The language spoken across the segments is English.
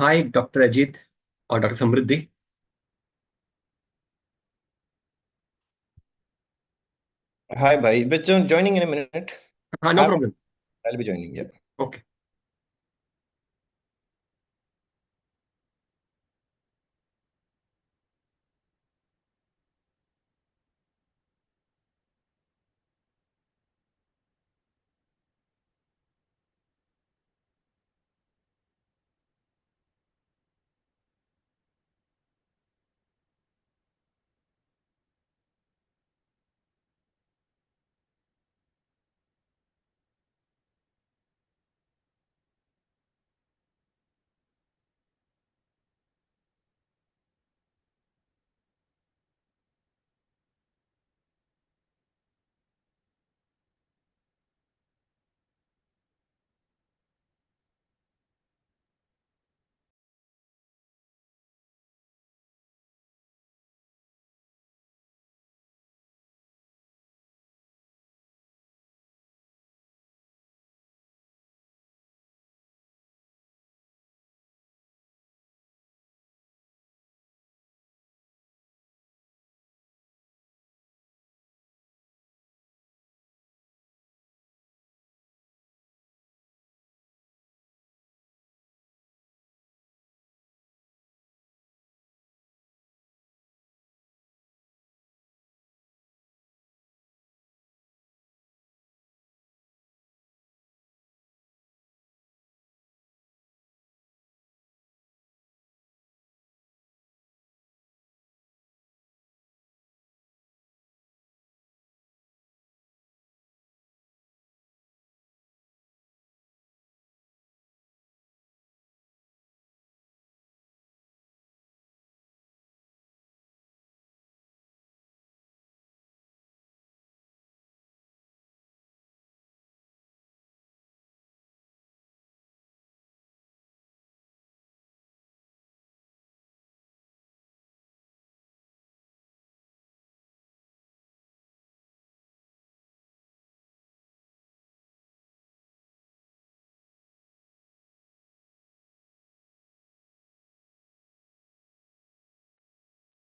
Hi, Dr. Ajit or Dr. Samriddhi. Hi, bhai. But joining in a minute. No I'm, problem. I'll be joining. Yeah. Okay.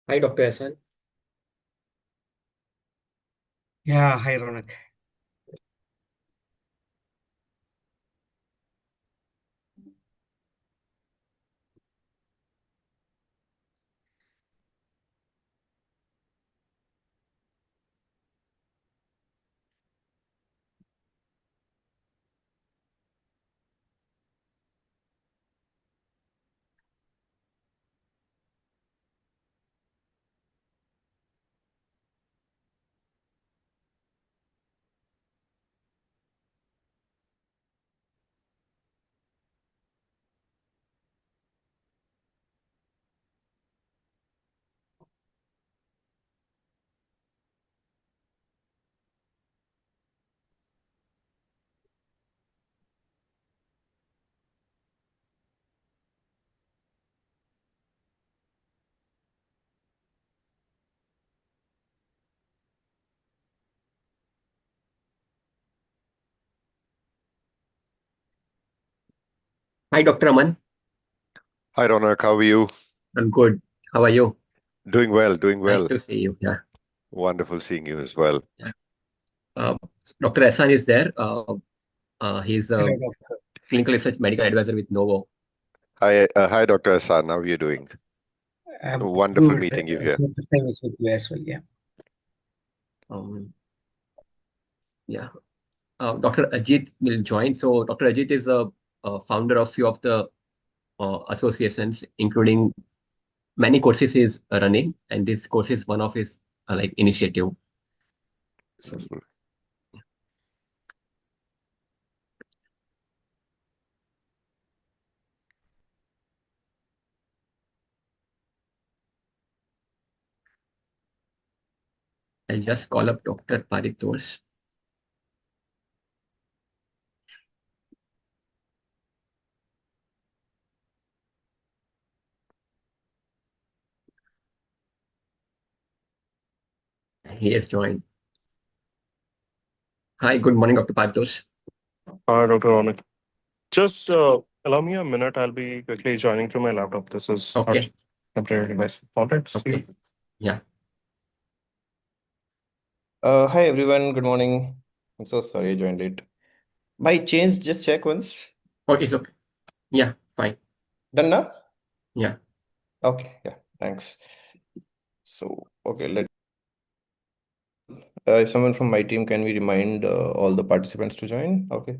Hi, Dr. Hassan. Yeah, hi Ronak. Hi, Dr. Aman. Hi, Ronak. How are you? I'm good. How are you? Doing well, doing Nice well. to see you. Yeah. Wonderful seeing you as well. Yeah. Uh, Dr. Hassan is there. He's a Hello, doctor. clinical research medical advisor with Novo. Hi, Dr. Hassan. How are you doing? I'm Wonderful good. meeting you here. Hope the same is with you as well. Yeah. Um, yeah. Dr. Ajit will join. So, Dr. Ajit is a founder of few of the associations, including many courses he's running, and this course is one of his like initiative. So, I'll just call up Dr. Paritosh. He has joined. Hi, good morning, Dr. Paritosh. Hi, Dr. Ronak. Just Allow me a minute. I'll be quickly joining through my laptop. This is our Okay. temporary device. All right. See you. Okay. Yeah. Hi everyone, good morning. I'm so sorry I joined late. By chance, just check once. Oh, it's okay. Yeah, fine. Done now? Yeah. Okay, yeah, thanks. So, okay, if someone from my team, can we remind all the participants to join? Okay.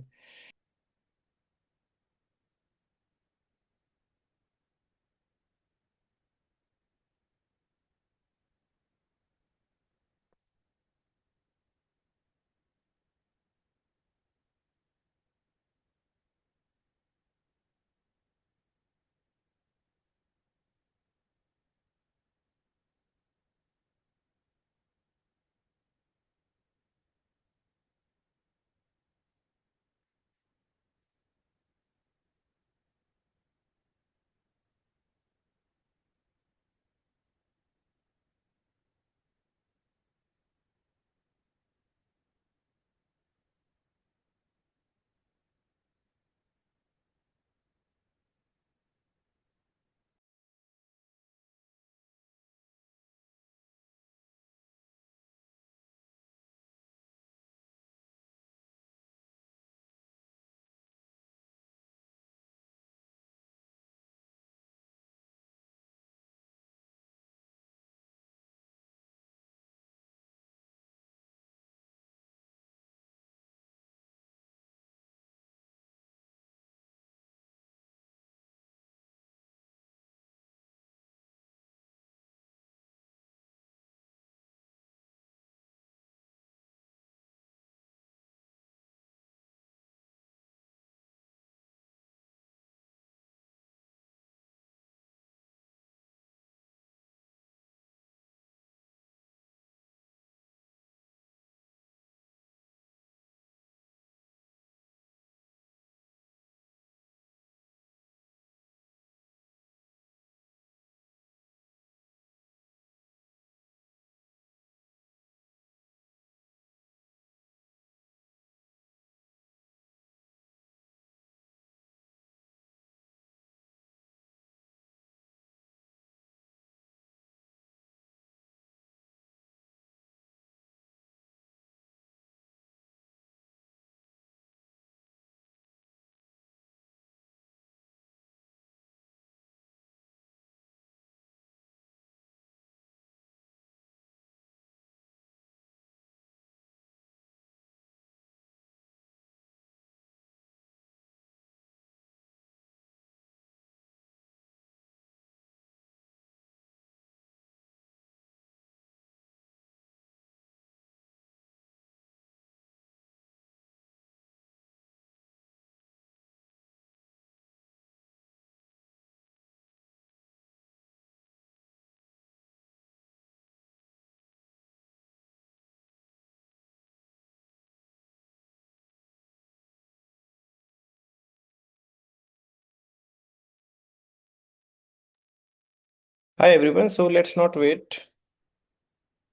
Hi everyone, so let's not wait.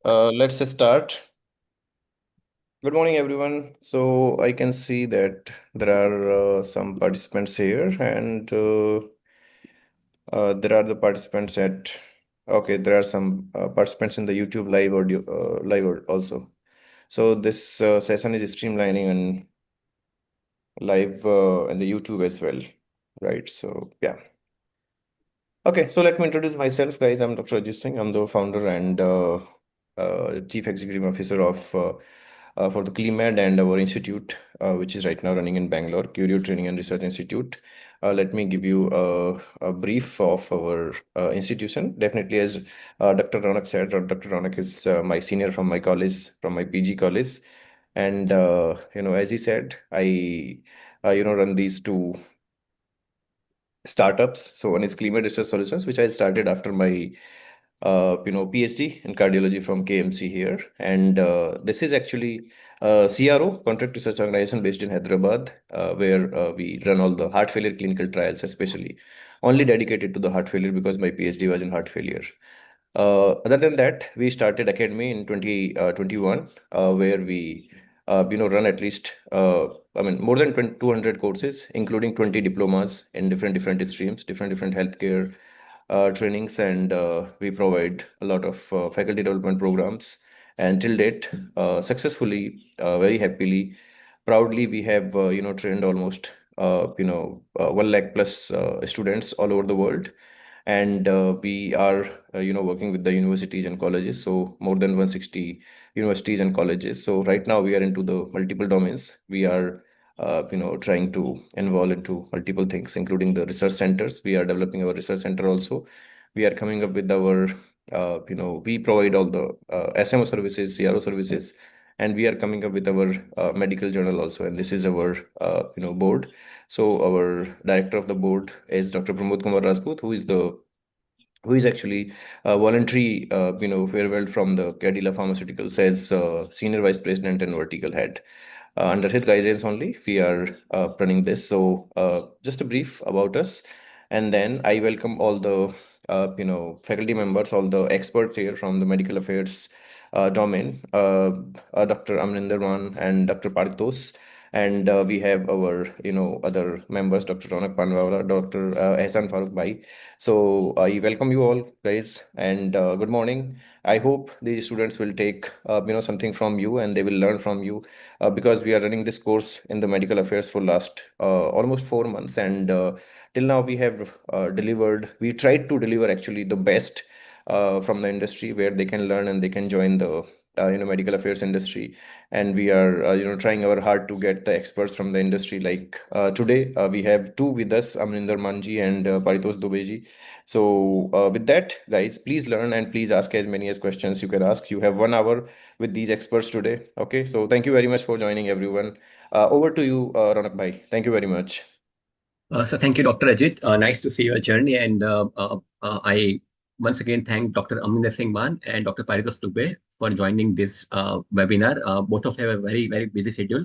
Let's start. Good morning, everyone. So I can see that there are some participants here, and there are the participants at. Okay, there are some participants in the YouTube live audio, also. So this session is streamlining and live in the YouTube as well, right? So yeah. Okay, so let me introduce myself, guys. I'm Dr. Ajit Singh. I'm the founder and Chief Executive Officer of for the CleanMed and our institute, which is right now running in Bangalore, Curio Training and Research Institute. Let me give you a brief of our institution. Definitely, as Dr. Ronak said, Dr. Ronak is my senior from my college, from my PG college, and as he said, I run these two startups. So one is Climate Research Solutions, which I started after my PhD in cardiology from KMC here. And this is actually a CRO, Contract Research Organization based in Hyderabad, where we run all the heart failure clinical trials, especially only dedicated to the heart failure because my PhD was in heart failure. Other than that, we started Academy in 2021, where we run at least, more than 200 courses, including 20 diplomas in different streams, different healthcare trainings, and we provide a lot of faculty development programs. And till date, successfully, very happily, proudly, we have trained almost 1 lakh plus students all over the world, and we are working with the universities and colleges, so more than 160 universities and colleges. So right now we are into the multiple domains. We are trying to involve into multiple things, including the research centers. We are developing our research center also. We are coming up with our we provide all the SMO services, CRO services, and we are coming up with our medical journal also, and this is our board. So our director of the board is Dr. Pramod Kumar Rajput, who is actually voluntary farewell from the Cadila Pharmaceuticals as senior vice president and vertical head. Under his guidance only, we are running this. So just a brief about us, and then I welcome all the faculty members, all the experts here from the medical affairs domain, Dr. Amrinder Man and Dr. Parthos. And we have our other members, Dr. Ronak Panwala, Dr. Ehsan Farooq Bhai. So I welcome you all, guys, and good morning. I hope the students will take something from you, and they will learn from you, because we are running this course in the medical affairs for last almost 4 months, and till now we have delivered. We tried to deliver actually the best from the industry, where they can learn and they can join the medical affairs industry. And we are trying our hard to get the experts from the industry. Like today we have two with us, Amrinder Manji and Paritosh Dubeji. So with that, guys, please learn and please ask as many as questions you can ask. You have 1 hour with these experts today. Okay, so thank you very much for joining, everyone. Over to you, Ronak Bhai. Thank you very much. So thank you, Dr. Ajit. Nice to see your journey. And I once again thank Dr. Aminder Singh Man and Dr. Paritos Dubey for joining this webinar. Both of them have a very, very busy schedule.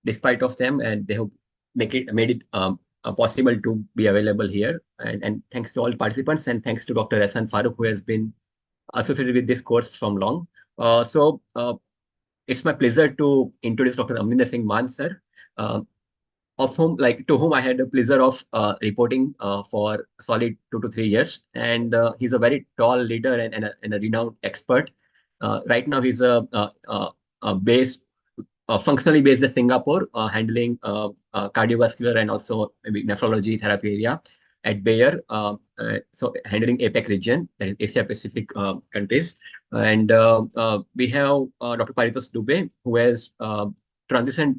Despite of them, and they have made it possible to be available here. And thanks to all participants, and thanks to Dr. Ehsan Farooq, who has been associated with this course from long. It's my pleasure to introduce Dr. Aminder Singh Man, sir. Of whom, like, to whom I had the pleasure of reporting for solid 2 to 3 years. And he's a very tall leader and a renowned expert. Right now, he's functionally based in Singapore, handling cardiovascular and also maybe nephrology therapy area at Bayer. So handling APAC region, that is Asia Pacific countries. And we have Dr. Paritos Dubey, who has transitioned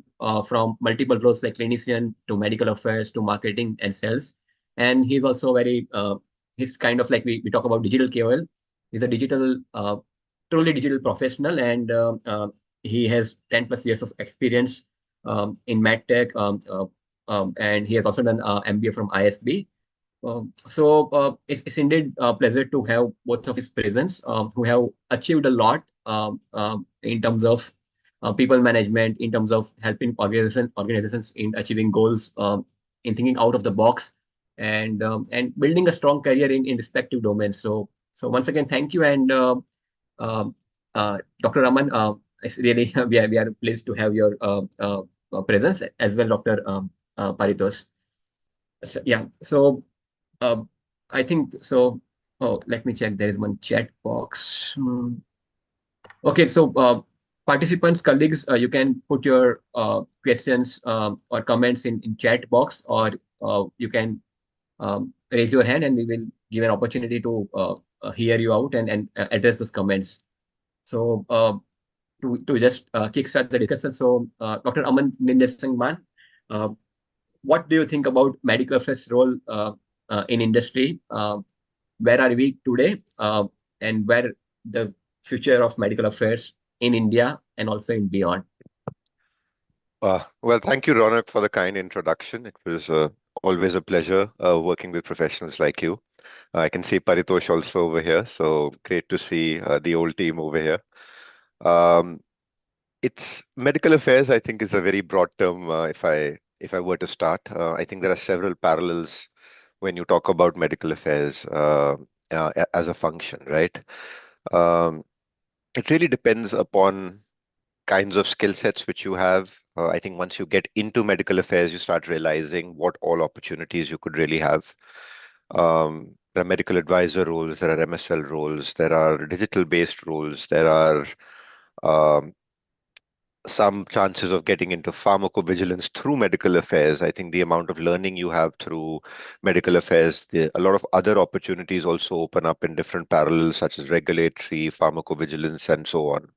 from multiple roles like clinician to medical affairs to marketing and sales. And he's also very, he's kind of like, we talk about digital KOL. He's a truly digital professional, and he has 10 plus years of experience in MedTech, and he has also done MBA from ISB. It's indeed a pleasure to have both of his presence, who have achieved a lot in terms of people management, in terms of helping organizations in achieving goals, in thinking out of the box, and building a strong career in respective domains. So once again, thank you, and Dr. Raman, it's really we are pleased to have your presence as well, Dr. Paritos. So, yeah, so I think so. Oh, let me check. There is one chat box. Okay, so participants, colleagues, you can put your questions or comments in chat box, or you can raise your hand, and we will give an opportunity to hear you out and address those comments. So to just kickstart the discussion, so Dr. Amaninder Singh Man, what do you think about medical affairs role in industry? Where are we today, and where the future of medical affairs in India and also in beyond? Well, thank you, Ronak, for the kind introduction. It was always a pleasure working with professionals like you. I can see Paritosh also over here, so great to see the old team over here. It's medical affairs, I think, is a very broad term. If I were to start, I think there are several parallels when you talk about medical affairs as a function, right? It really depends upon kinds of skill sets which you have. I think once you get into medical affairs, you start realizing what all opportunities you could really have. There are medical advisor roles, there are MSL roles, there are digital-based roles, there are um, some chances of getting into pharmacovigilance through medical affairs. I think the amount of learning you have through medical affairs, a lot of other opportunities also open up in different parallels, such as regulatory, pharmacovigilance, and so on.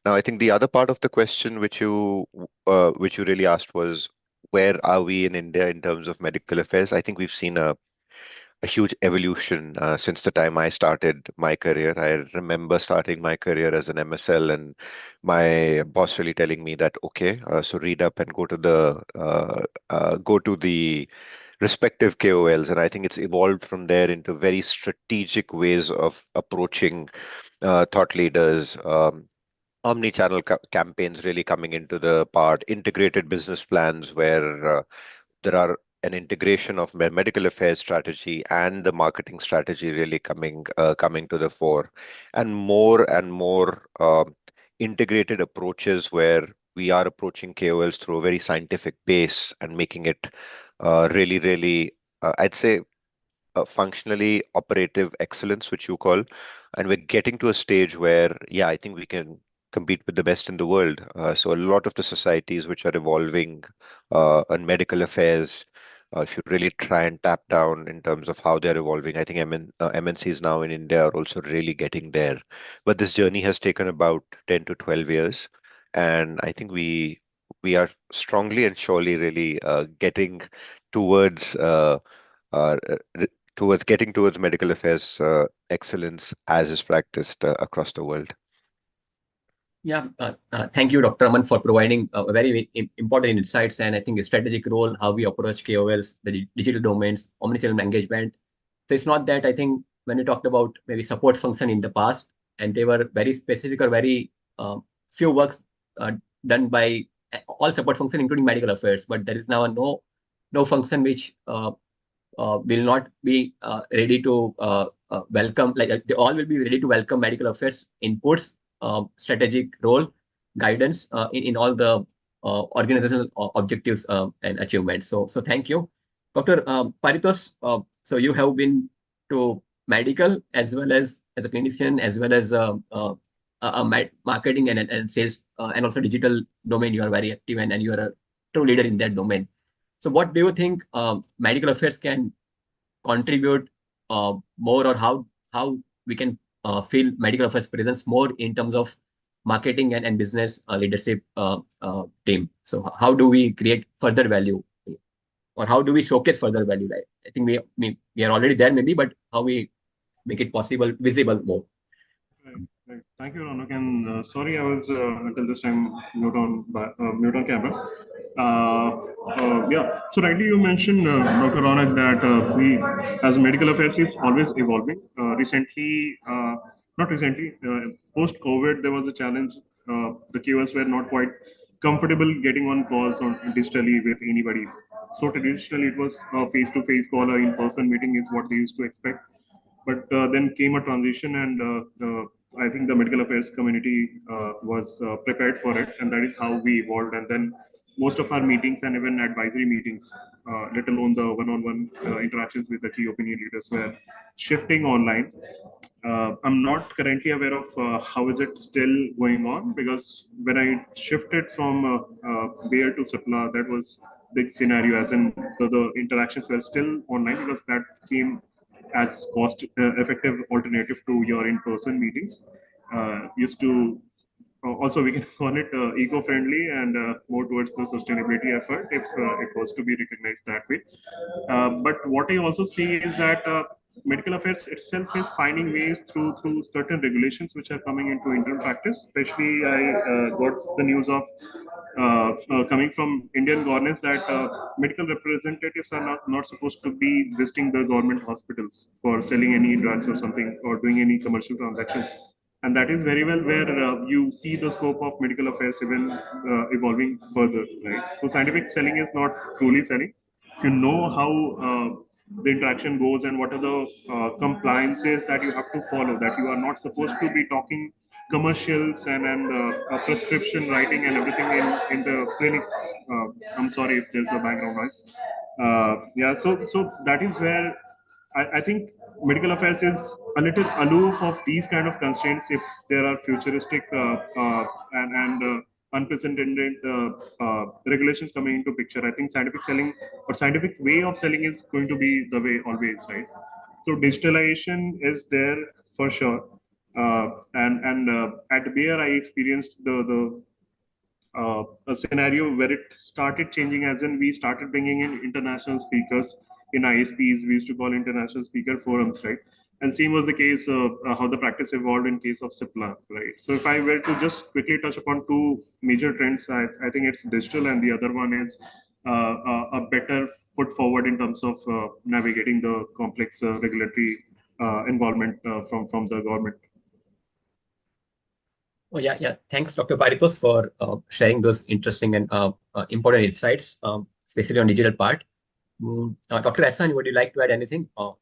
Now, I think the other part of the question which you really asked was, where are we in India in terms of medical affairs? I think we've seen a huge evolution since the time I started my career. I remember starting my career as an MSL and my boss really telling me that, okay, so read up and go to the respective KOLs. And I think it's evolved from there into very strategic ways of approaching thought leaders. Omni-channel campaigns really coming into the part, integrated business plans where there are an integration of medical affairs strategy and the marketing strategy really coming to the fore, and more integrated approaches where we are approaching KOLs through a very scientific base and making it really, I'd say, functionally operative excellence, which you call. And we're getting to a stage where, yeah, I think we can compete with the best in the world. So a lot of the societies which are evolving on medical affairs, if you really try and tap down in terms of how they're evolving, I think MNCs now in India are also really getting there. But this journey has taken about 10 to 12 years. And I think we are strongly and surely really getting towards uh, r- towards medical affairs excellence as is practiced across the world. Yeah, thank you, Dr. Aman, for providing very important insights, and I think a strategic role, how we approach KOLs, the digital domains, omnichannel engagement. So it's not that I think when you talked about maybe support function in the past, and they were very specific or very few works uh, done by all support function, including medical affairs, but there is now a no function which will not be ready to welcome, like they all will be ready to welcome medical affairs inputs, strategic role, guidance in all the organizational objectives and achievements. So thank you. Dr. Paritos, so you have been to medical as well as a clinician, as well as marketing and sales and also digital domain. You are very active and you are a true leader in that domain. So what do you think medical affairs can contribute more, or how we can feel medical affairs presence more in terms of marketing and business leadership team? So how do we create further value, or how do we showcase further value? Right? I think we are already there maybe, but how we make it possible, visible more? Right. Thank you, Ronak. And sorry, I was until this time mute on camera. Yeah. So rightly you mentioned, Dr. Ronak, that we, as medical affairs, is always evolving. Not recently, post-COVID, there was a challenge. The KOLs were not quite comfortable getting on calls on digitally with anybody. So traditionally, it was a face-to-face call or in-person meeting is what they used to expect. But then came a transition, and I think the medical affairs community was prepared for it, and that is how we evolved. And then most of our meetings and even advisory meetings, let alone the one-on-one interactions with the key opinion leaders, were shifting online. I'm not currently aware of how is it still going on, because when I shifted from Bayer to Sapla, that was the scenario, as in the interactions were still online, because that came as cost effective alternative to your in-person meetings. Used to also, we can call it eco-friendly and more towards the sustainability effort, if it was to be recognized that way. But what I also see is that medical affairs itself is finding ways through certain regulations which are coming into Indian practice. Especially, I got the news of coming from Indian governance that medical representatives are not supposed to be visiting the government hospitals for selling any drugs or something, or doing any commercial transactions. And that is very well where you see the scope of medical affairs even evolving further, right? So scientific selling is not truly selling. If you know how the interaction goes and what are the compliances that you have to follow, that you are not supposed to be talking commercials and prescription writing and everything in the clinics. I'm sorry if there's a background noise. Yeah, so that is where I think medical affairs is a little aloof of these kind of constraints if there are futuristic and unprecedented regulations coming into picture. I think scientific selling or scientific way of selling is going to be the way always, right? So digitalization is there for sure. And at Bayer, I experienced the a scenario where it started changing, as in we started bringing in international speakers in ISPs. We used to call international speaker forums, right? And same was the case how the practice evolved in case of CIPLA, right? So if I were to just quickly touch upon two major trends, I think it's digital, and the other one is a better foot forward in terms of navigating the complex regulatory involvement from the government. Oh, yeah. Thanks, Dr. Paritos, for sharing those interesting and important insights, especially on digital part. Dr. Hassan, would you like to add anything on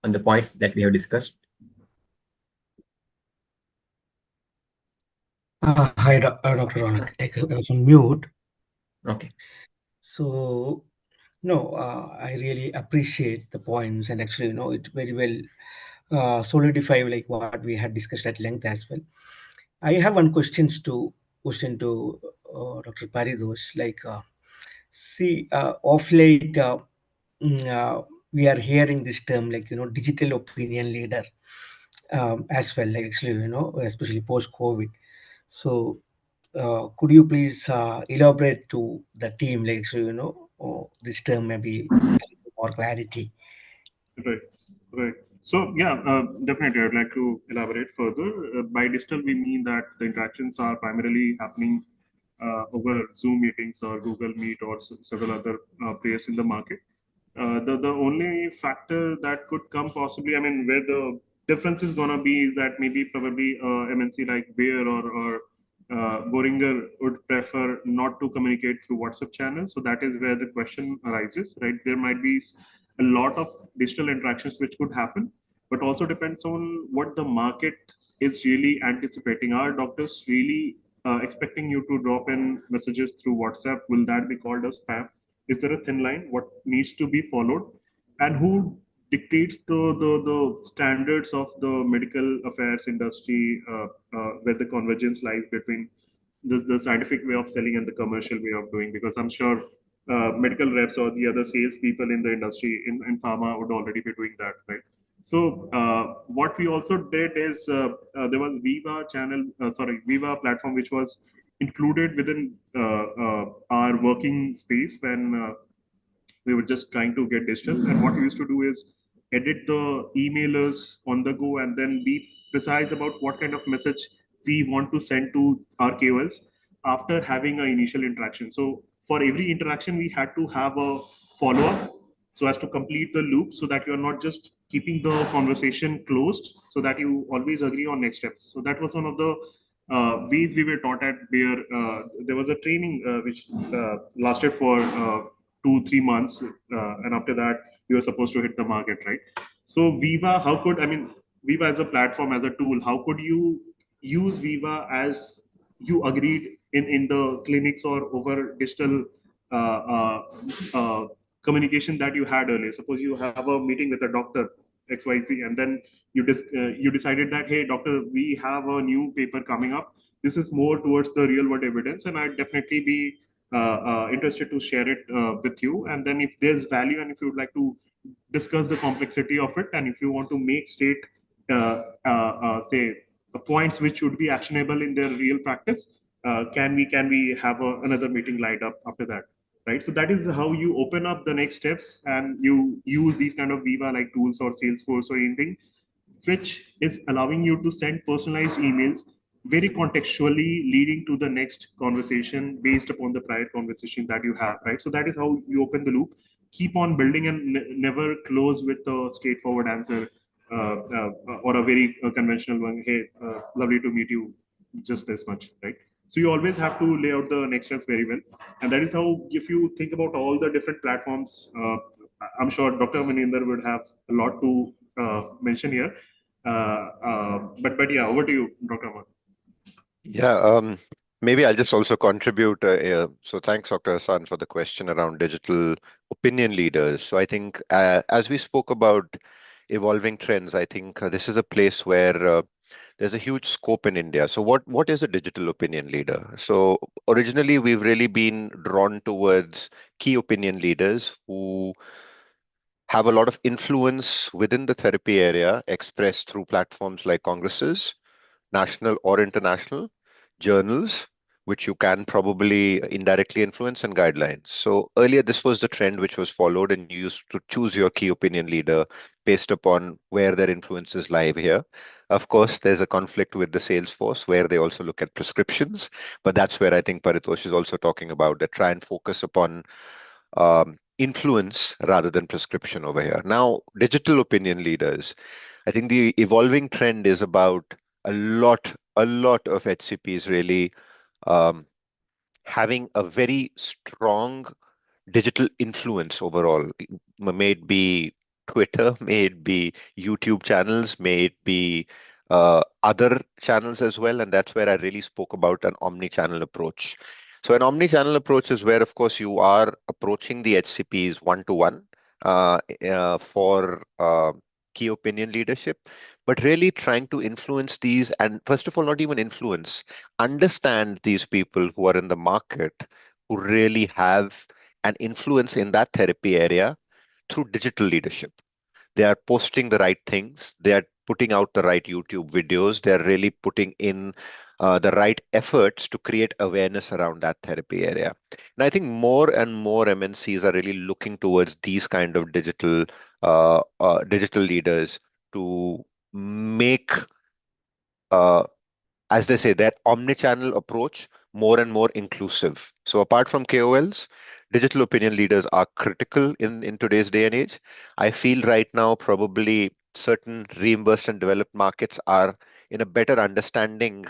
the points that we have discussed? Hi, Dr. Ronak. I was on mute. Okay. So, no, I really appreciate the points, and actually, it very well solidify like what we had discussed at length as well. I have one question to Dr. Paridosh. Like, see, of late, we are hearing this term like digital opinion leader as well. Like actually, especially post COVID. So, could you please elaborate to the team, like so this term maybe with more clarity? Right, right. So yeah, definitely, I'd like to elaborate further. By digital, we mean that the interactions are primarily happening over Zoom meetings or Google Meet or several other players in the market. The only factor that could come possibly, I mean, where the difference is gonna be is that maybe probably MNC like Bayer or Boehringer would prefer not to communicate through WhatsApp channels. So that is where the question arises, right? There might be a lot of digital interactions which could happen, but also depends on what the market is really anticipating. Are doctors really expecting you to drop in messages through WhatsApp? Will that be called as spam? Is there a thin line? What needs to be followed? And who dictates the standards of the medical affairs industry, where the convergence lies between the scientific way of selling and the commercial way of doing? Because I'm sure medical reps or the other sales people in the industry in pharma would already be doing that, right? So what we also did is there was Viva channel, Viva platform, which was included within our working space when we were just trying to get digital. And what we used to do is edit the emailers on the go and then be precise about what kind of message we want to send to our KOLs after having an initial interaction. So for every interaction, we had to have a follow up so as to complete the loop, so that you're not just keeping the conversation closed, so that you always agree on next steps. So that was one of the ways we were taught at Bayer. There was a training which lasted for 2-3 months, and after that you were supposed to hit the market, right? So Viva, how could, I mean, Viva as a platform, as a tool, how could you use Viva as you agreed in the clinics or over digital uh, uh, uh, communication that you had earlier? Suppose you have a meeting with a doctor XYZ, and then you decided that, hey doctor, we have a new paper coming up. This is more towards the real world evidence, and I'd definitely be interested to share it with you. And then if there's value, and if you would like to discuss the complexity of it, and if you want to make state say points which should be actionable in their real practice, can we have another meeting lined up after that, right? So that is how you open up the next steps, and you use these kind of Viva like tools or Salesforce or anything which is allowing you to send personalized emails very contextually, leading to the next conversation based upon the prior conversation that you have, right? So that is how you open the loop. Keep on building and never close with a straightforward answer, or a very conventional one. Hey, lovely to meet you, just this much, right? So you always have to lay out the next steps very well, and that is how, if you think about all the different platforms, I'm sure Dr. Maninder would have a lot to mention here. But yeah, over to you, Dr. Aman. Yeah, maybe I'll just also contribute. So thanks, Dr. Hassan, for the question around digital opinion leaders. So I think as we spoke about evolving trends, I think this is a place where there's a huge scope in India. So what is a digital opinion leader? So originally, we've really been drawn towards key opinion leaders who have a lot of influence within the therapy area expressed through platforms like congresses, national or international, journals, which you can probably indirectly influence, and guidelines. So earlier, this was the trend which was followed, and you used to choose your key opinion leader based upon where their influences lie here. Of course, there's a conflict with the sales force where they also look at prescriptions, but that's where I think Paritosh is also talking about that try and focus upon influence rather than prescription over here. Now, digital opinion leaders, I think the evolving trend is about a lot of HCPs really um, having a very strong digital influence overall. May it be Twitter, may it be YouTube channels, may it be other channels as well. And that's where I really spoke about an omni-channel approach. So an omni-channel approach is where, of course, you are approaching the HCPs one-to-one for key opinion leadership, but really trying to influence these, and first of all, not even influence, understand these people who are in the market who really have an influence in that therapy area through digital leadership. They are posting the right things. They are putting out the right YouTube videos. They are really putting in the right efforts to create awareness around that therapy area. And I think more and more MNCs are really looking towards these kind of digital leaders to make as they say, that omni-channel approach more and more inclusive. So apart from KOLs, digital opinion leaders are critical in today's day and age. I feel right now probably certain reimbursed and developed markets are in a better understanding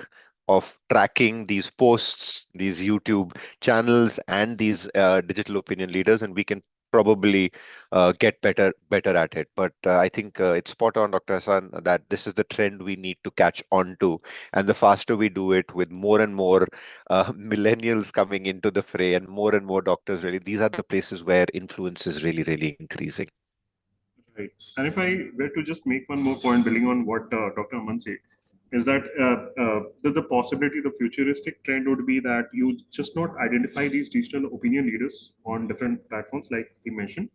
of tracking these posts, these YouTube channels, and these digital opinion leaders, and we can probably get better at it. But I think it's spot on, Dr. Hassan, that this is the trend we need to catch on to, and the faster we do it with more and more millennials coming into the fray and more doctors, really, these are the places where influence is really increasing. Right. And if I were to just make one more point, building on what Dr. Aman said, is that the possibility, the futuristic trend would be that you just not identify these digital opinion leaders on different platforms, like he mentioned,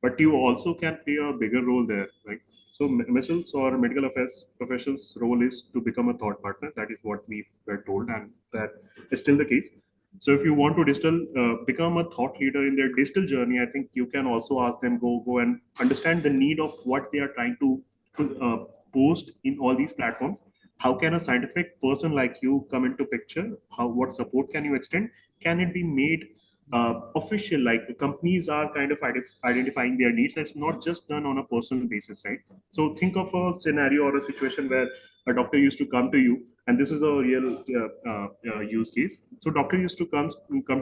but you also can play a bigger role there. Right. So, MSLs or medical affairs professionals' role is to become a thought partner. That is what we were told, and that is still the case. So if you want to become a thought leader in their digital journey, I think you can also ask them go and understand the need of what they are trying to uh, post in all these platforms. How can a scientific person like you come into picture? How what support can you extend? Can it be made official? Like companies are kind of identifying their needs. It's not just done on a personal basis, right? So think of a scenario or a situation where a doctor used to come to you, and this is a real use case. So doctor used to come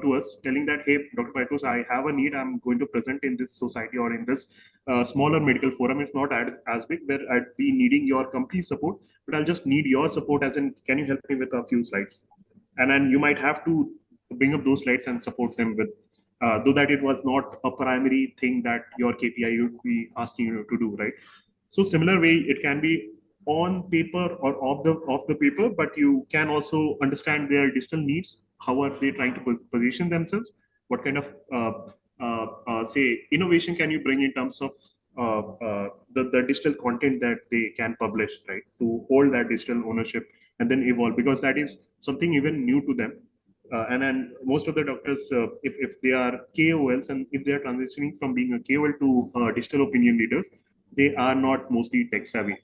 to us telling that, hey, Dr. Paithos, I have a need. I'm going to present in this society or in this smaller medical forum. It's not as big where I'd be needing your complete support, but I'll just need your support as in, can you help me with a few slides? And then you might have to bring up those slides and support them with, though that it was not a primary thing that your KPI would be asking you to do, right? So similar way, it can be on paper or off the paper, but you can also understand their digital needs. How are they trying to position themselves? What kind of say innovation can you bring in terms of the digital content that they can publish, right? To hold that digital ownership and then evolve, because that is something even new to them. And then most of the doctors, if they are KOLs and if they are transitioning from being a KOL to digital opinion leaders, they are not mostly tech savvy.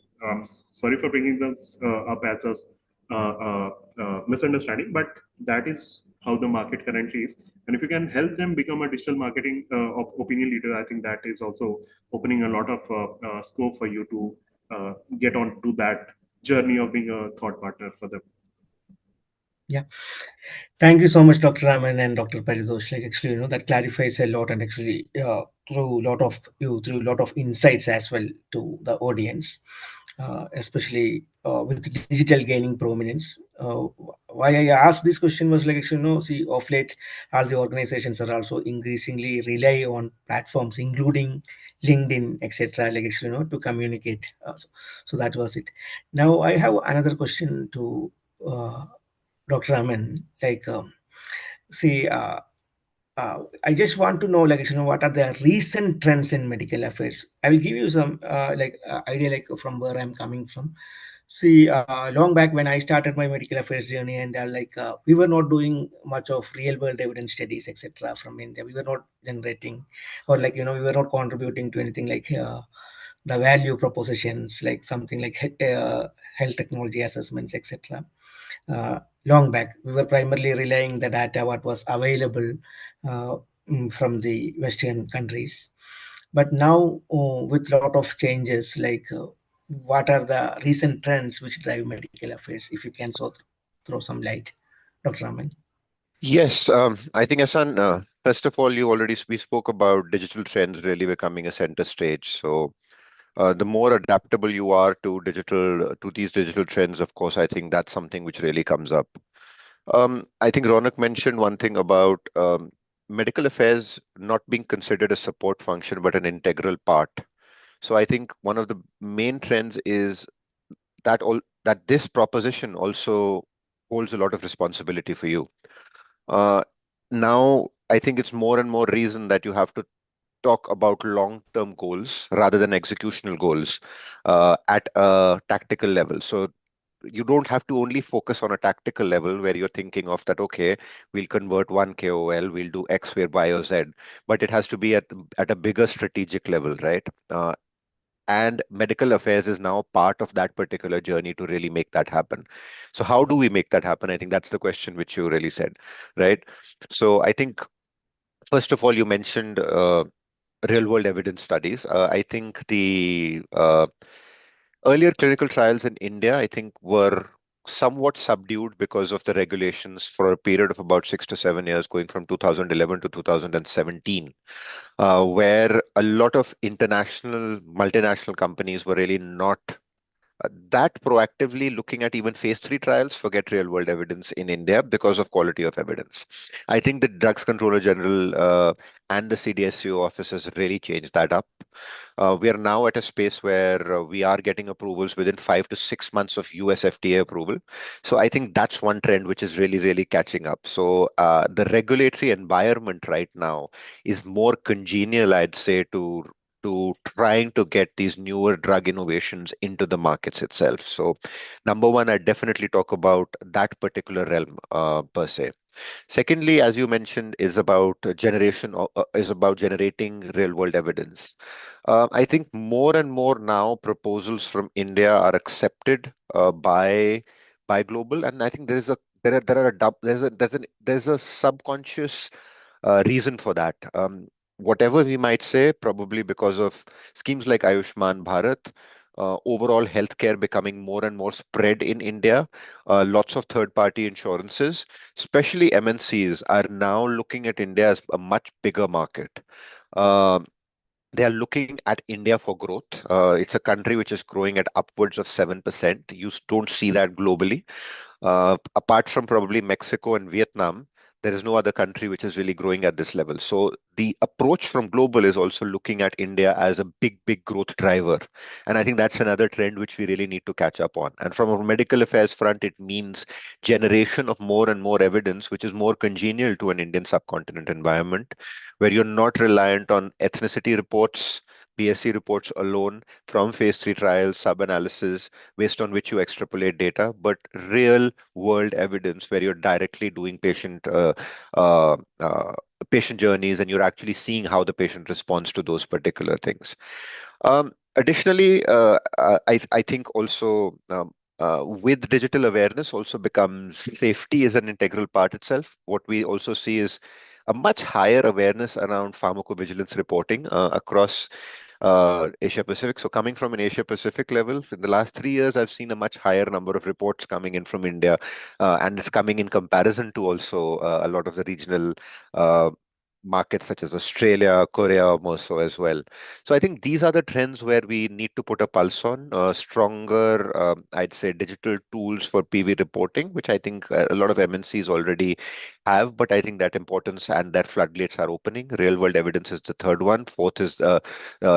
Sorry for bringing this up as a misunderstanding, but that is how the market currently is. And if you can help them become a digital marketing opinion leader, I think that is also opening a lot of scope for you to get on to that journey of being a thought partner for them. Yeah. Thank you so much, Dr. Raman and Dr. Parizosh. Like actually, that clarifies a lot and actually through a lot of insights as well to the audience. especially with digital gaining prominence. Why I asked this question was like, actually, see, of late, all the organizations are also increasingly rely on platforms, including LinkedIn, etc., like, actually, to communicate. So that was it. Now, I have another question to Dr. Aman. Like, see, I just want to know, like, what are the recent trends in medical affairs? I will give you some, idea, like, from where I'm coming from. See, long back when I started my medical affairs journey, and we were not doing much of real world evidence studies, etc., from India. We were not generating, or we were not contributing to anything like the value propositions, like something like health technology assessments, etc. Long back, we were primarily relying the data what was available uh, from the Western countries. But now, with a lot of changes, what are the recent trends which drive medical affairs? If you can throw some light, Dr. Raman. Yes, I think Asan, first of all, we spoke about digital trends really becoming a center stage. So the more adaptable you are to these digital trends, of course, I think that's something which really comes up. I think Ronak mentioned one thing about medical affairs not being considered a support function, but an integral part. So I think one of the main trends is that this proposition also holds a lot of responsibility for you. Uh, Now, I think it's more and more reason that you have to talk about long-term goals rather than executional goals at a tactical level. So you don't have to only focus on a tactical level where you're thinking of that, okay, we'll convert one KOL, we'll do X, Y, or Z, but it has to be at a bigger strategic level, right? And medical affairs is now part of that particular journey to really make that happen. So how do we make that happen? I think that's the question which you really said, right? So I think first of all, you mentioned real world evidence studies. I think the earlier clinical trials in India, I think, were somewhat subdued because of the regulations for a period of about 6 to 7 years, going from 2011 to 2017, where a lot of international, multinational companies were really not that proactively looking at even phase three trials, forget real world evidence in India because of quality of evidence. I think the Drugs Controller General and the CDSCO office has really changed that up. We are now at a space where we are getting approvals within 5 to 6 months of US FDA approval. So I think that's one trend which is really, really catching up. So the regulatory environment right now is more congenial, I'd say, to trying to get these newer drug innovations into the markets itself. So, number one, I definitely talk about that particular realm per se. Secondly, as you mentioned, is about generating real world evidence. I think more and more now proposals from India are accepted by global, and I think there are a dub- there's a subconscious reason for that. Whatever we might say, probably because of schemes like Ayushman Bharat, overall healthcare becoming more and more spread in India, lots of third-party insurances, especially MNCs, are now looking at India as a much bigger market. Um they are looking at India for growth. It's a country which is growing at upwards of 7%. Don't see that globally. Apart from probably Mexico and Vietnam, there is no other country which is really growing at this level. So the approach from global is also looking at India as a big, big growth driver. And I think that's another trend which we really need to catch up on. And from a medical affairs front, it means generation of more and more evidence, which is more congenial to an Indian subcontinent environment, where you're not reliant on ethnicity reports, PSC reports alone from phase three trials, sub-analysis, based on which you extrapolate data, but real world evidence where you're directly doing uh, uh, patient journeys and you're actually seeing how the patient responds to those particular things. Additionally, I think also with digital awareness also becomes safety is an integral part itself. What we also see is a much higher awareness around pharmacovigilance reporting across Asia Pacific. So coming from an Asia Pacific level, in the last 3 years, I've seen a much higher number of reports coming in from India, and it's coming in comparison to also a lot of the regional uh, markets such as Australia, Korea, more so as well. So I think these are the trends where we need to put a pulse on, stronger, I'd say, digital tools for PV reporting, which I think a lot of MNCs already have, but I think that importance and that floodgates are opening. Real world evidence is the third one. Fourth is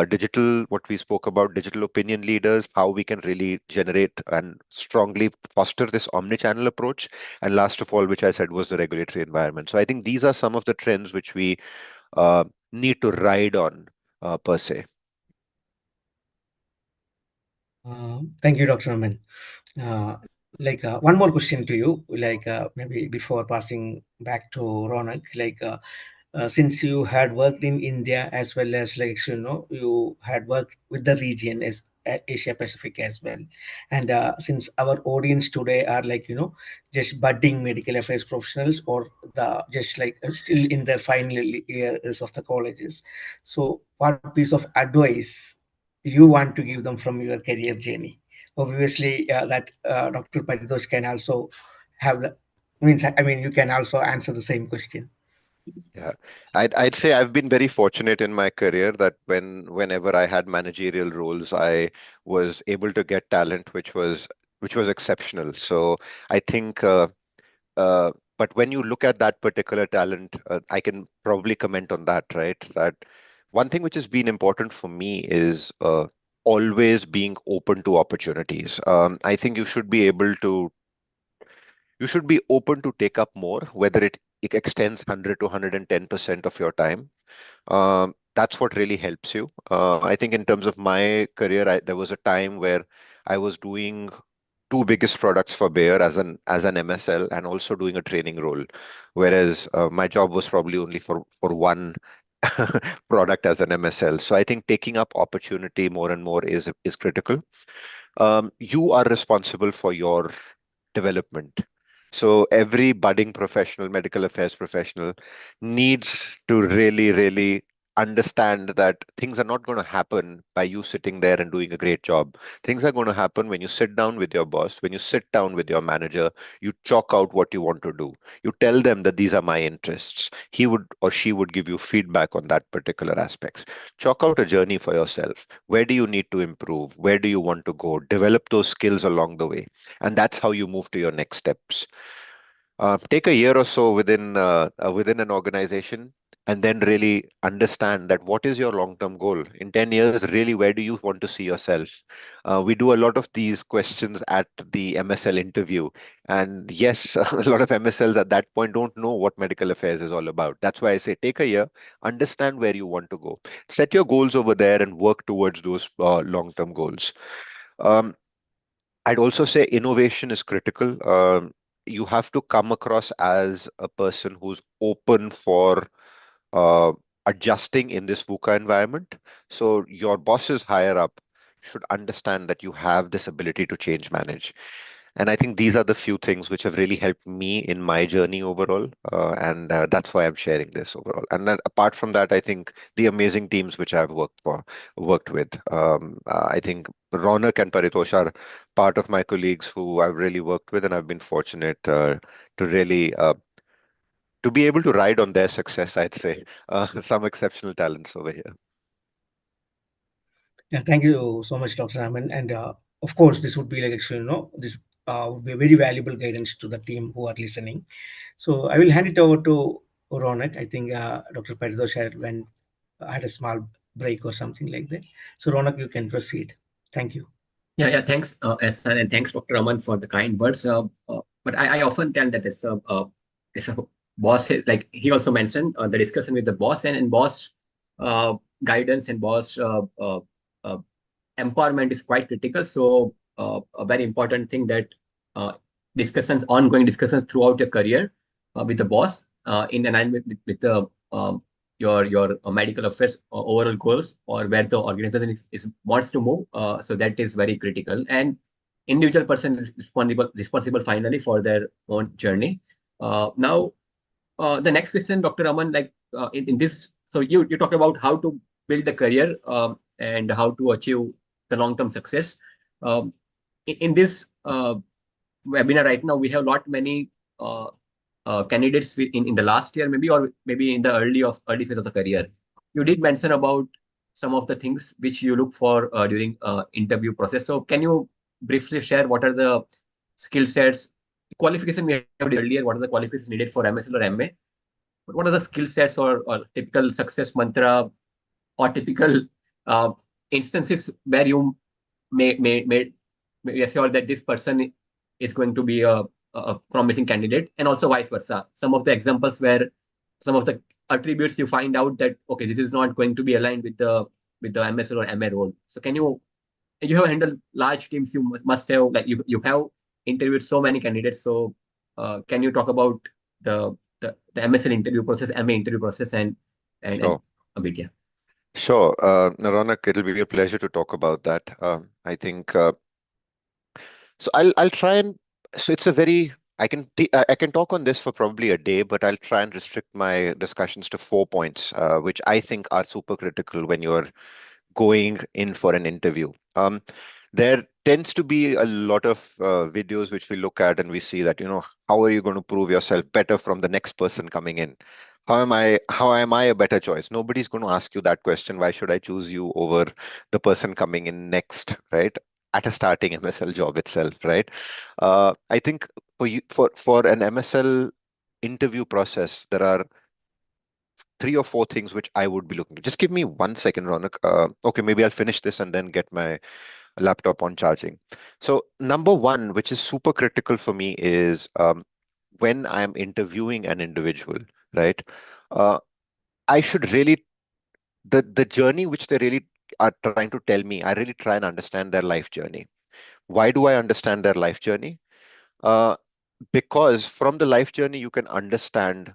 digital, what we spoke about, digital opinion leaders, how we can really generate and strongly foster this omni-channel approach. And last of all, which I said was the regulatory environment. So I think these are some of the trends which we need to ride on per se. Thank you, Dr. Aman. One more question to you, maybe before passing back to Ronak, since you had worked in India as well as you had worked with the region as Asia Pacific as well, and since our audience today are just budding medical affairs professionals or the just still in their final years of the colleges, so what piece of advice you want to give them from your career journey? Obviously, that Dr. Paritosh can also have the means. I mean, you can also answer the same question. Yeah, I'd say I've been very fortunate in my career that whenever I had managerial roles, I was able to get talent which was exceptional. So I think, but when you look at that particular talent, I can probably comment on that, right? That one thing which has been important for me is always being open to opportunities. I think you should be open to take up more, whether it extends 100 to 110% of your time. That's what really helps you. I think in terms of my career, there was a time where I was doing two biggest products for Bayer as an MSL and also doing a training role, whereas my job was probably only for one product as an MSL. So I think taking up opportunity more and more is critical. You are responsible for your development. So every budding professional, medical affairs professional, needs to really, really understand that things are not going to happen by you sitting there and doing a great job. Things are going to happen when you sit down with your boss, when you sit down with your manager, you chalk out what you want to do. You tell them that these are my interests. He would or she would give you feedback on that particular aspects. Chalk out a journey for yourself. Where do you need to improve? Where do you want to go? Develop those skills along the way, and that's how you move to your next steps. Take a year or so within an organization, and then really understand that what is your long-term goal in 10 years. Really, where do you want to see yourself? We do a lot of these questions at the MSL interview, and yes, a lot of MSLs at that point don't know what medical affairs is all about. That's why I say take a year, understand where you want to go, set your goals over there, and work towards those long-term goals. Um, I'd also say innovation is critical. You have to come across as a person who's open for uh, adjusting in this VUCA environment. So your bosses higher up should understand that you have this ability to change manage. And I think these are the few things which have really helped me in my journey overall. And that's why I'm sharing this overall. And then apart from that, I think the amazing teams which I've worked with. I think Ronak and Paritosh are part of my colleagues who I've really worked with, and I've been fortunate to really to be able to ride on their success, I'd say. Some exceptional talents over here. Yeah, thank you so much, Dr. Raman. And of course, this would be this would be a very valuable guidance to the team who are listening. So I will hand it over to Ronak. I think Dr. Paritosh had a small break or something like that. So Ronak, you can proceed. Thank you. Yeah, thanks, Ehsan, and thanks, Dr. Raman, for the kind words. But I often tell that it's a boss, like he also mentioned, the discussion with the boss and boss uh, guidance and boss uh, empowerment is quite critical. So a very important thing that uh, ongoing discussions throughout your career with the boss in alignment with the your medical affairs overall goals or where the organization is wants to move. So that is very critical. And individual person is responsible finally for their own journey. Now the next question, Dr. Raman, in this, so you talk about how to build a career and how to achieve the long-term success. In this webinar right now, we have lot many candidates in the last year, maybe, or maybe in the early phase of the career. You did mention about some of the things which you look for during interview process. So can you briefly share what are the skill sets, qualification we have earlier? What are the qualifications needed for MSL or MA? But what are the skill sets or typical success mantra or typical uh, instances where you may assure that this person is going to be a promising candidate, and also vice versa. Some of the examples where some of the attributes you find out that okay, this is not going to be aligned with the MSL or MA role. So can you have handled large teams? You must have like you have interviewed so many candidates. So can you talk about the MSL interview process, MA interview process, and Sure. a bit, yeah. Sure. Ronak, it'll be a pleasure to talk about that. I think so. I'll try and so it's a very I can talk on this for probably a day, but I'll try and restrict my discussions to 4 points, which I think are super critical when you're going in for an interview. There tends to be a lot of videos which we look at and we see that, how are you going to prove yourself better from the next person coming in? How am I a better choice? Nobody's going to ask you that question. Why should I choose you over the person coming in next, right? At a starting MSL job itself, right? I think for an MSL interview process, there are 3 or 4 things which I would be looking at. Just give me 1 second, Ronak. Okay, maybe I'll finish this and then get my laptop on charging. So number one, which is super critical for me, is when I'm interviewing an individual, right? Uh, I should really the journey which they really are trying to tell me. I really try and understand their life journey. Why do I understand their life journey? Uh, because from the life journey you can understand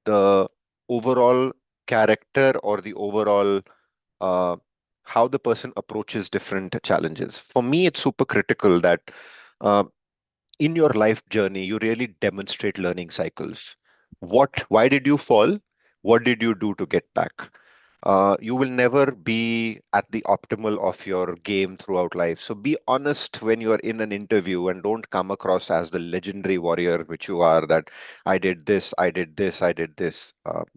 the overall character or the overall uh, how the person approaches different challenges. For me, it's super critical that uh, in your life journey, you really demonstrate learning cycles. Why did you fall? What did you do to get back? You will never be at the optimal of your game throughout life. So be honest when you are in an interview and don't come across as the legendary warrior which you are, that I did this, I did this, I did this.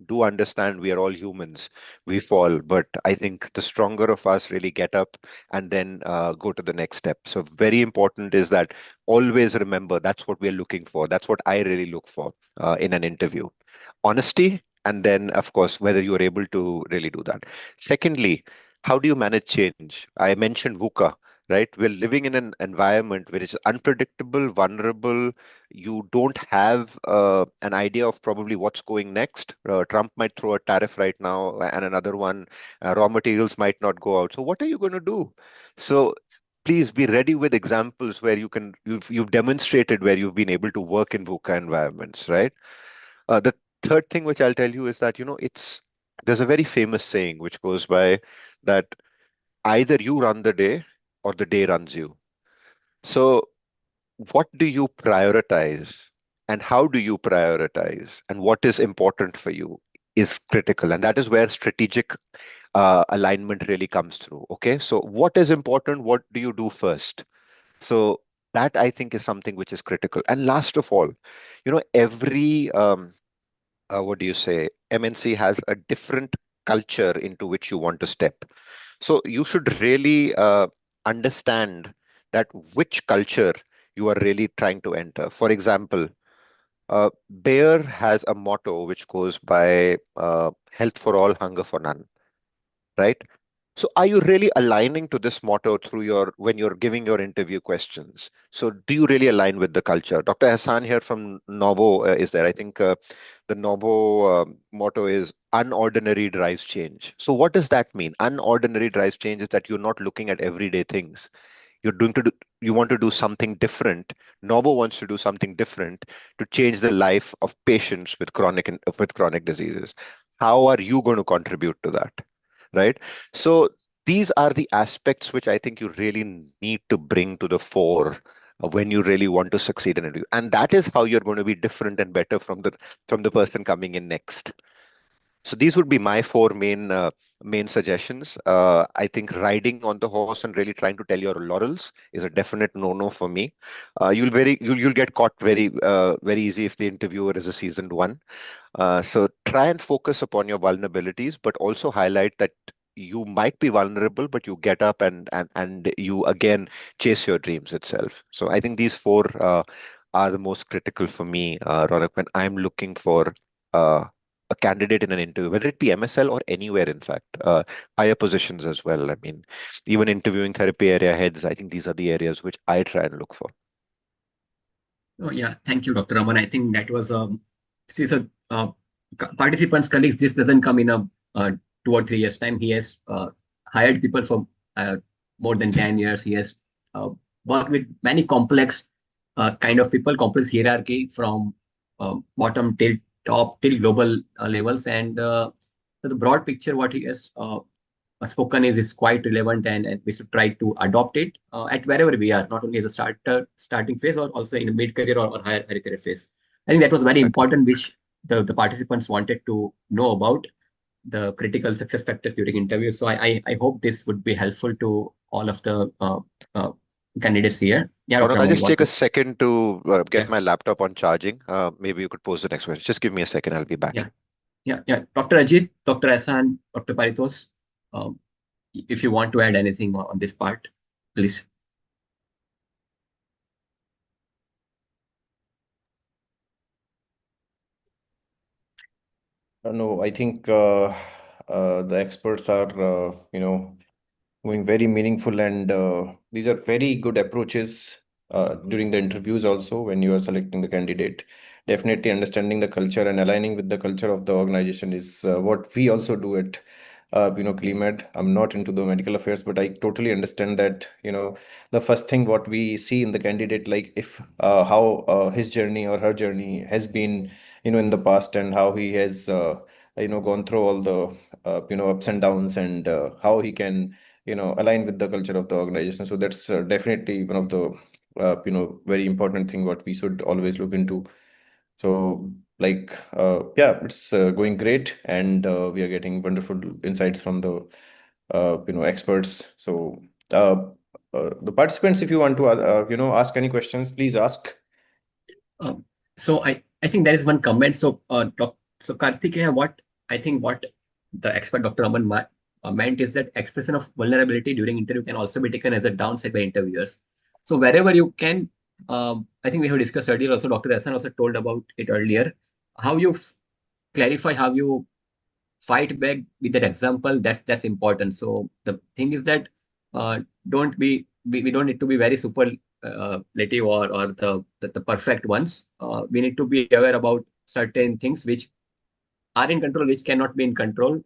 Do understand we are all humans. We fall, but I think the stronger of us really get up and then go to the next step. So very important is that always remember that's what we're looking for. That's what I really look for in an interview. Honesty, and then, of course, whether you are able to really do that. Secondly, how do you manage change? I mentioned VUCA, right? We're living in an environment where it's unpredictable, vulnerable. You don't have an idea of probably what's going next. Trump might throw a tariff right now, and another one. Raw materials might not go out. So what are you going to do? So please be ready with examples where you've demonstrated where you've been able to work in VUCA environments, right? The third thing which I'll tell you is that, there's a very famous saying which goes by that either you run the day or the day runs you. So what do you prioritize and how do you prioritize and what is important for you is critical. And that is where strategic alignment really comes through. Okay. So what is important? What do you do first? So that I think is something which is critical. And last of all, every what do you say, MNC has a different culture into which you want to step. So you should really understand that which culture you are really trying to enter. For example, Bayer has a motto which goes by health for all, hunger for none, right? So are you really aligning to this motto through your when you're giving your interview questions? So do you really align with the culture? Dr. Hassan here from Novo is there. I think the Novo motto is unordinary drives change. So what does that mean? Unordinary drives change is that you're not looking at everyday things. You want to do something different. Novo wants to do something different to change the life of patients with chronic diseases. How are you going to contribute to that? Right? So these are the aspects which I think you really need to bring to the fore when you really want to succeed in it. And that is how you're going to be different and better from the person coming in next. So these would be my four main suggestions. I think riding on the horse and really trying to tell your laurels is a definite no-no for me. You'll get caught very easy if the interviewer is a seasoned one. So try and focus upon your vulnerabilities, but also highlight that you might be vulnerable, but you get up and you again chase your dreams itself. So I think these four are the most critical for me, Ronak, when I'm looking for uh, a candidate in an interview, whether it be MSL or anywhere, in fact, higher positions as well. I mean, even interviewing therapy area heads, I think these are the areas which I try and look for. Oh, yeah, thank you, Dr. Raman. I think that was this is a participants, colleagues. This doesn't come in a 2 or 3 years time. He has hired people for uh, more than 10 years. He has uh, worked with many complex kind of people, complex hierarchy from bottom till top till global levels, and the broad picture what he has spoken is quite relevant, and we should try to adopt it at wherever we are, not only as a starting phase or also in a mid-career or higher career phase. I think that was very Exactly. important, which the participants wanted to know about the critical success factors during interviews. So I hope this would be helpful to all of the uh, candidates here. Yeah, Dr. Ronak, I'll Raman, you just want take a to? second to get Yeah, my laptop on charging. Maybe you could pose the next question. Just give me a second. I'll be back. yeah, yeah. Dr. Ajit, Dr. Asan, Dr. Paritos, um, if you want to add anything on this part, please. No, I think the experts are, going very meaningful, and these are very good approaches during the interviews also when you are selecting the candidate. Definitely understanding the culture and aligning with the culture of the organization is what we also do at Clemed. I'm not into the medical affairs, but I totally understand that, the first thing what we see in the candidate, like if how his journey or her journey has been, in the past, and how he has gone through all the ups and downs, and how he can align with the culture of the organization. So that's definitely one of the very important thing what we should always look into. So like yeah, it's going great, and we are getting wonderful insights from the experts. So uh, the participants, if you want to ask any questions, please ask. Um, so I think there is one comment. So so Karthikeya, what the expert Dr. Aman meant is that expression of vulnerability during interview can also be taken as a downside by interviewers. So wherever you can, I think we have discussed earlier. Also, Dr. Hassan also told about it earlier. How you clarify, how you fight back with that example, that's important. So the thing is that don't be we don't need to be very superlative or the perfect ones. We need to be aware about certain things which are in control, which cannot be in control,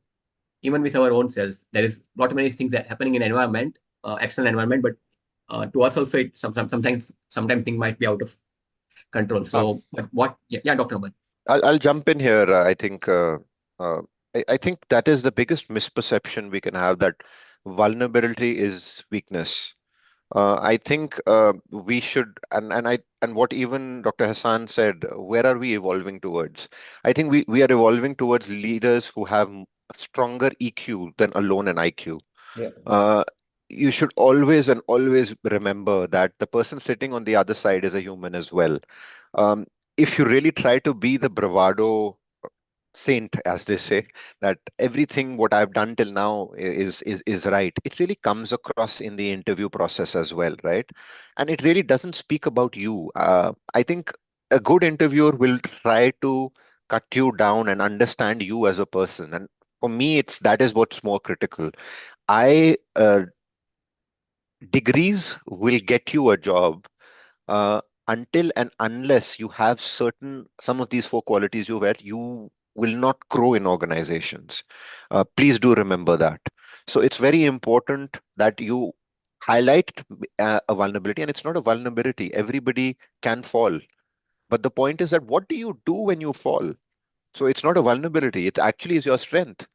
even with our own selves. There is lot many things that happening in environment, external environment, but to us also it sometimes things might be out of control. Um, So but what yeah, Dr. Aman. I'll jump in here. Uh, I think that is the biggest misperception we can have, that vulnerability is weakness. I think we should, and what even Dr. Hassan said, where are we evolving towards? I think we are evolving towards leaders who have stronger EQ than alone an IQ. Yeah. Uh, you should always and always remember that the person sitting on the other side is a human as well. Um, if you really try to be the bravado saint, as they say, that everything what I've done till now is right, it really comes across in the interview process as well, right? And it really doesn't speak about you. I think a good interviewer will try to cut you down and understand you as a person. And for me, it's that is what's more critical. I Degrees will get you a job uh, until and unless you have certain some of these four qualities you will not grow in organizations. Please do remember that. So it's very important that you highlight a vulnerability, and it's not a vulnerability. Everybody can fall, but the point is that what do you do when you fall? So it's not a vulnerability. It actually is your strength,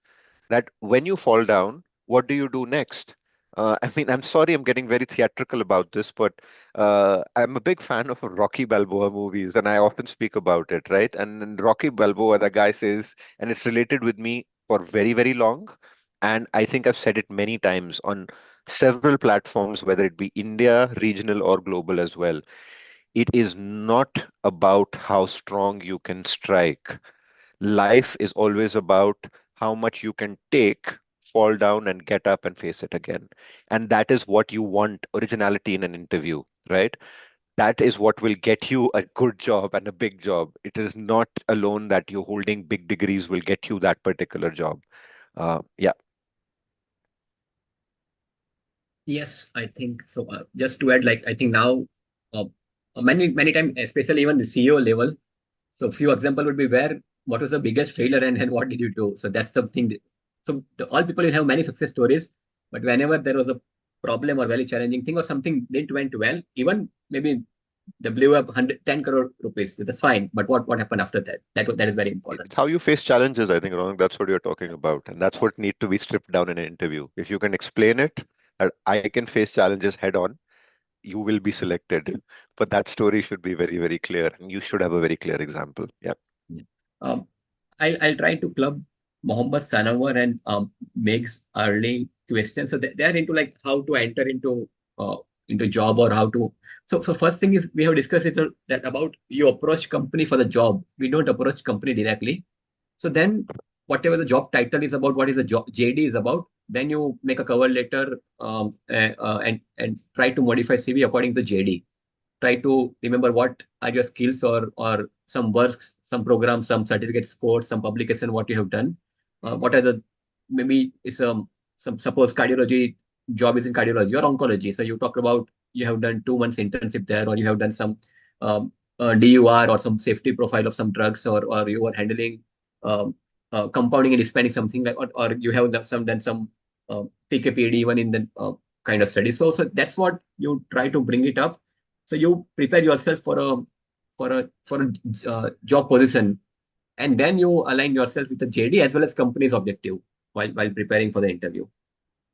that when you fall down, what do you do next? I mean, I'm sorry, I'm getting very theatrical about this, but I'm a big fan of Rocky Balboa movies, and I often speak about it, right? And in Rocky Balboa, the guy says, and it's related with me for very, very long. And I think I've said it many times on several platforms, whether it be India, regional, or global as well. It is not about how strong you can strike. Life is always about how much you can take, fall down, and get up and face it again. And that is what you want, originality in an interview, right? That is what will get you a good job and a big job. It is not alone that you holding big degrees will get you that particular job. Yeah. Yes, I think so. Just to add, like I think now, uh, many times, especially even the CEO level. So few example would be where what was the biggest failure and what did you do? So that's something. So all people will have many success stories, but whenever there was a problem or very challenging thing or something didn't went well, even maybe they blew up 110 crore rupees. So that's fine. But what happened after that? That is very important. It's how you face challenges, I think, Ronak. That's what you're talking about. And that's what need to be stripped down in an interview. If you can explain it, that I can face challenges head on, you will be selected. But that story should be very, very clear. And you should have a very clear example. Yeah. Yeah. Um, I'll try to club Mohammed Sanawar and Meg's early questions. So they are into like how to enter into job or how to. So first thing is we have discussed it that about you approach company for the job. We don't approach company directly. So then whatever the job title is about, what is the job JD is about, then you make a cover letter and try to modify CV according to JD. Try to remember what are your skills or some works, some programs, some certificates, course, some publication, what you have done. What are the maybe is some suppose cardiology job is in cardiology or oncology. So you talked about you have done 2 months internship there, or you have done some DUR or some safety profile of some drugs, or you are handling um, compounding and dispensing something like, or you have done some PKPD even in the kind of study. So that's what you try to bring it up, so you prepare yourself for a job position, and then you align yourself with the JD as well as company's objective while preparing for the interview.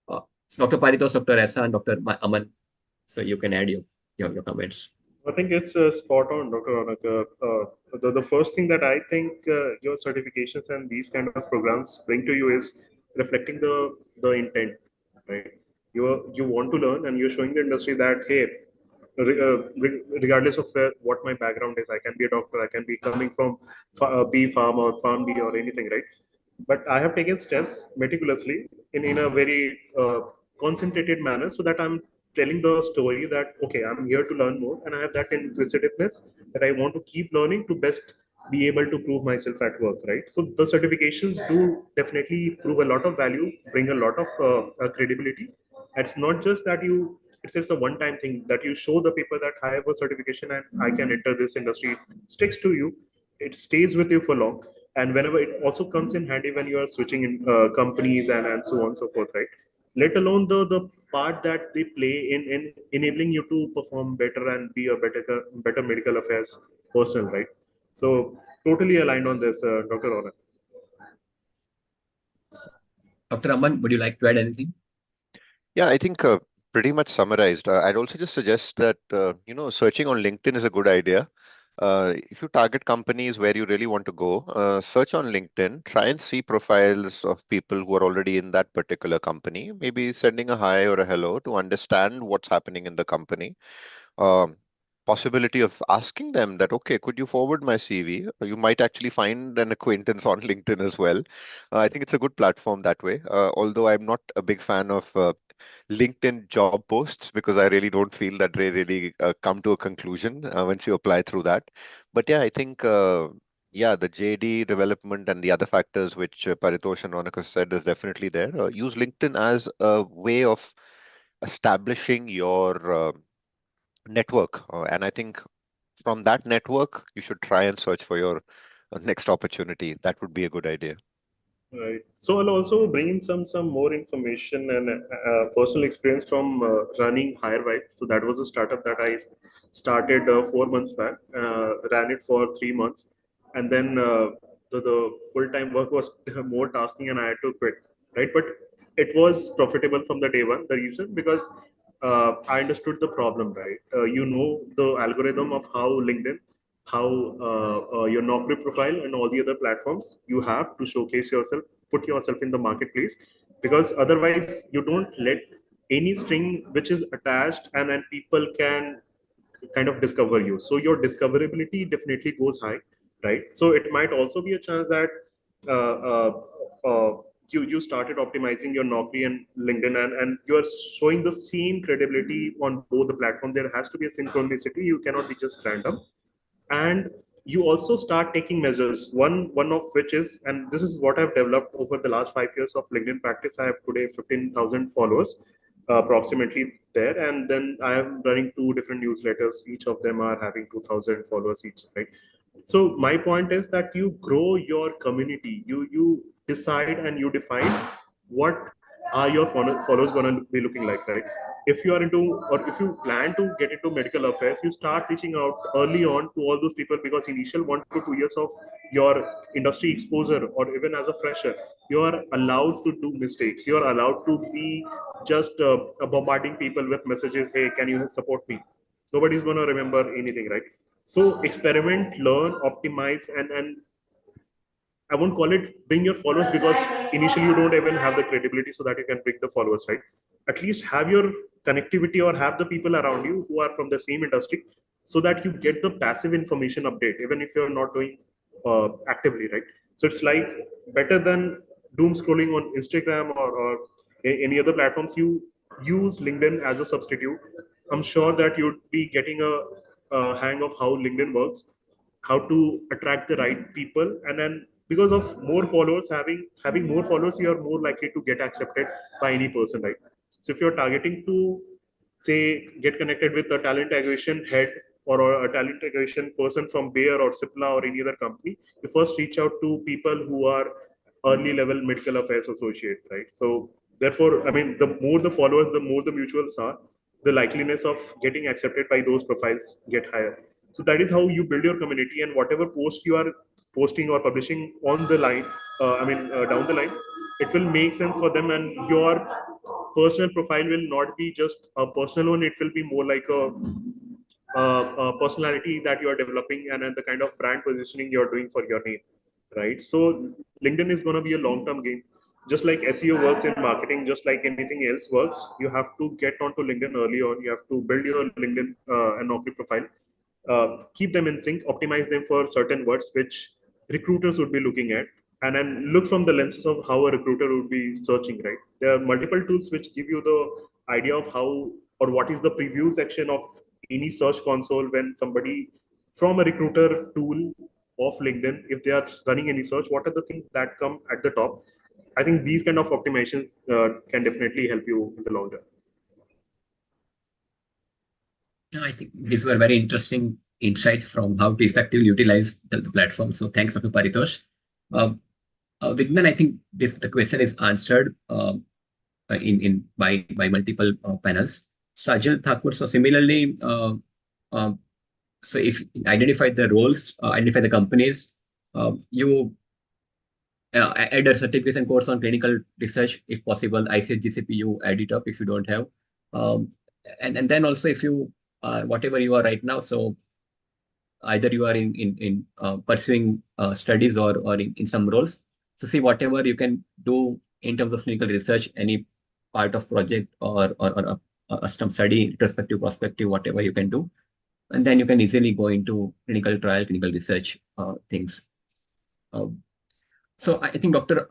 Uh, Dr. Paritos, Dr. Esa, and Dr. Aman. So you can add your comments. I think it's spot on, Dr. Ronak. The first thing that I think your certifications and these kind of programs bring to you is reflecting the intent, right? You want to learn and you're showing the industry that hey, regardless of what my background is, I can be a doctor, I can be coming from B farm or farm B or anything, right? But I have taken steps meticulously in a very concentrated manner so that I'm telling the story that, okay, I'm here to learn more and I have that inquisitiveness that I want to keep learning to best be able to prove myself at work, right? So the certifications do definitely prove a lot of value, bring a lot of credibility. It's not just that it's just a one-time thing that you show the people that I have a certification and I can enter this industry. It sticks to you, it stays with you for long, and whenever it also comes in handy when you are switching in companies and so on and so forth, right? Let alone the part that they play in enabling you to perform better and be a better medical affairs person, right? So totally aligned on this, Dr. Ronak. Dr. Aman, would you like to add anything? Yeah, I think pretty much summarized. I'd also just suggest that, searching on LinkedIn is a good idea. If you target companies where you really want to go, search on LinkedIn, try and see profiles of people who are already in that particular company, maybe sending a hi or a hello to understand what's happening in the company. Um, Possibility of asking them that, okay, could you forward my CV? You might actually find an acquaintance on LinkedIn as well. I think it's a good platform that way. Although I'm not a big fan of LinkedIn job posts because I really don't feel that they really come to a conclusion once you apply through that. But yeah, I think yeah, the JD development and the other factors which Paritosh and Ronak said is definitely there. Use LinkedIn as a way of establishing your network, and I think from that network you should try and search for your next opportunity. That would be a good idea. Right. So I'll also bring in some more information and personal experience from running Higher Vibe. So that was a startup that I started 4 months back. Ran it for 3 months, and then the full time work was more tasking, and I had to quit. Right, but it was profitable from the day one. The reason, because I understood the problem, right? The algorithm of how LinkedIn, how your Naukri profile and all the other platforms you have to showcase yourself, put yourself in the marketplace, because otherwise you don't let any string which is attached, and people can kind of discover you. So your discoverability definitely goes high, right? So it might also be a chance that uh, uh, you started optimizing your Naukri and LinkedIn, and you are showing the same credibility on both the platforms. There has to be a synchronicity. You cannot be just random. And you also start taking measures, one of which is, and this is what I've developed over the last 5 years of LinkedIn practice. I have today 15,000 followers approximately there, and then I am running two different newsletters. Each of them are having 2,000 followers each, right? So my point is that you grow your community, you decide and you define what are your followers going to be looking like, right? If you are into, or if you plan to get into medical affairs, you start reaching out early on to all those people, because initial 1 to 2 years of your industry exposure, or even as a fresher, you are allowed to do mistakes. You are allowed to be just bombarding people with messages, hey, can you support me? Nobody's going to remember anything, right? So experiment, learn, optimize, and I won't call it bring your followers, because initially you don't even have the credibility so that you can bring the followers, right? At least have your connectivity, or have the people around you who are from the same industry, so that you get the passive information update, even if you're not doing actively, right? So it's like better than doom scrolling on Instagram, or any other platforms. You use LinkedIn as a substitute. I'm sure that you'd be getting a hang of how LinkedIn works, how to attract the right people, and then because of more followers, having more followers, you are more likely to get accepted by any person, right? So if you're targeting to, say, get connected with a talent acquisition head, or a talent acquisition person from Bayer or Cipla or any other company, you first reach out to people who are early level medical affairs associate, right? So therefore, I mean, the more the followers, the more the mutuals are, the likeliness of getting accepted by those profiles get higher. So that is how you build your community, and whatever post you are posting or publishing on the line, down the line, it will make sense for them, and your personal profile will not be just a personal one. It will be more like personality that you are developing, and the kind of brand positioning you're doing for your name, right? So LinkedIn is going to be a long term game. Just like SEO works in marketing, just like anything else works, you have to get onto LinkedIn early on. You have to build your LinkedIn and Naukri profile, keep them in sync, optimize them for certain words which recruiters would be looking at, and then look from the lenses of how a recruiter would be searching, right? There are multiple tools which give you the idea of how, or what is the preview section of any search console when somebody from a recruiter tool of LinkedIn, if they are running any search, what are the things that come at the top? I think these kind of optimizations can definitely help you in the long run. I think these were very interesting insights from how to effectively utilize the platform. So thanks, Dr. Paritosh. Vignan, I think the question is answered in by multiple panels. Sajal Thakur, so similarly, so if identify the roles, identify the companies, you add a certification course on clinical research, if possible. ICSGCP, you add it up if you don't have. Um, and then also if you, whatever you are right now, so either you are in pursuing studies or in some roles. So see whatever you can do in terms of clinical research, any part of project or some study, retrospective, prospective, whatever you can do. And then you can easily go into clinical trial, clinical research things. So I think Dr.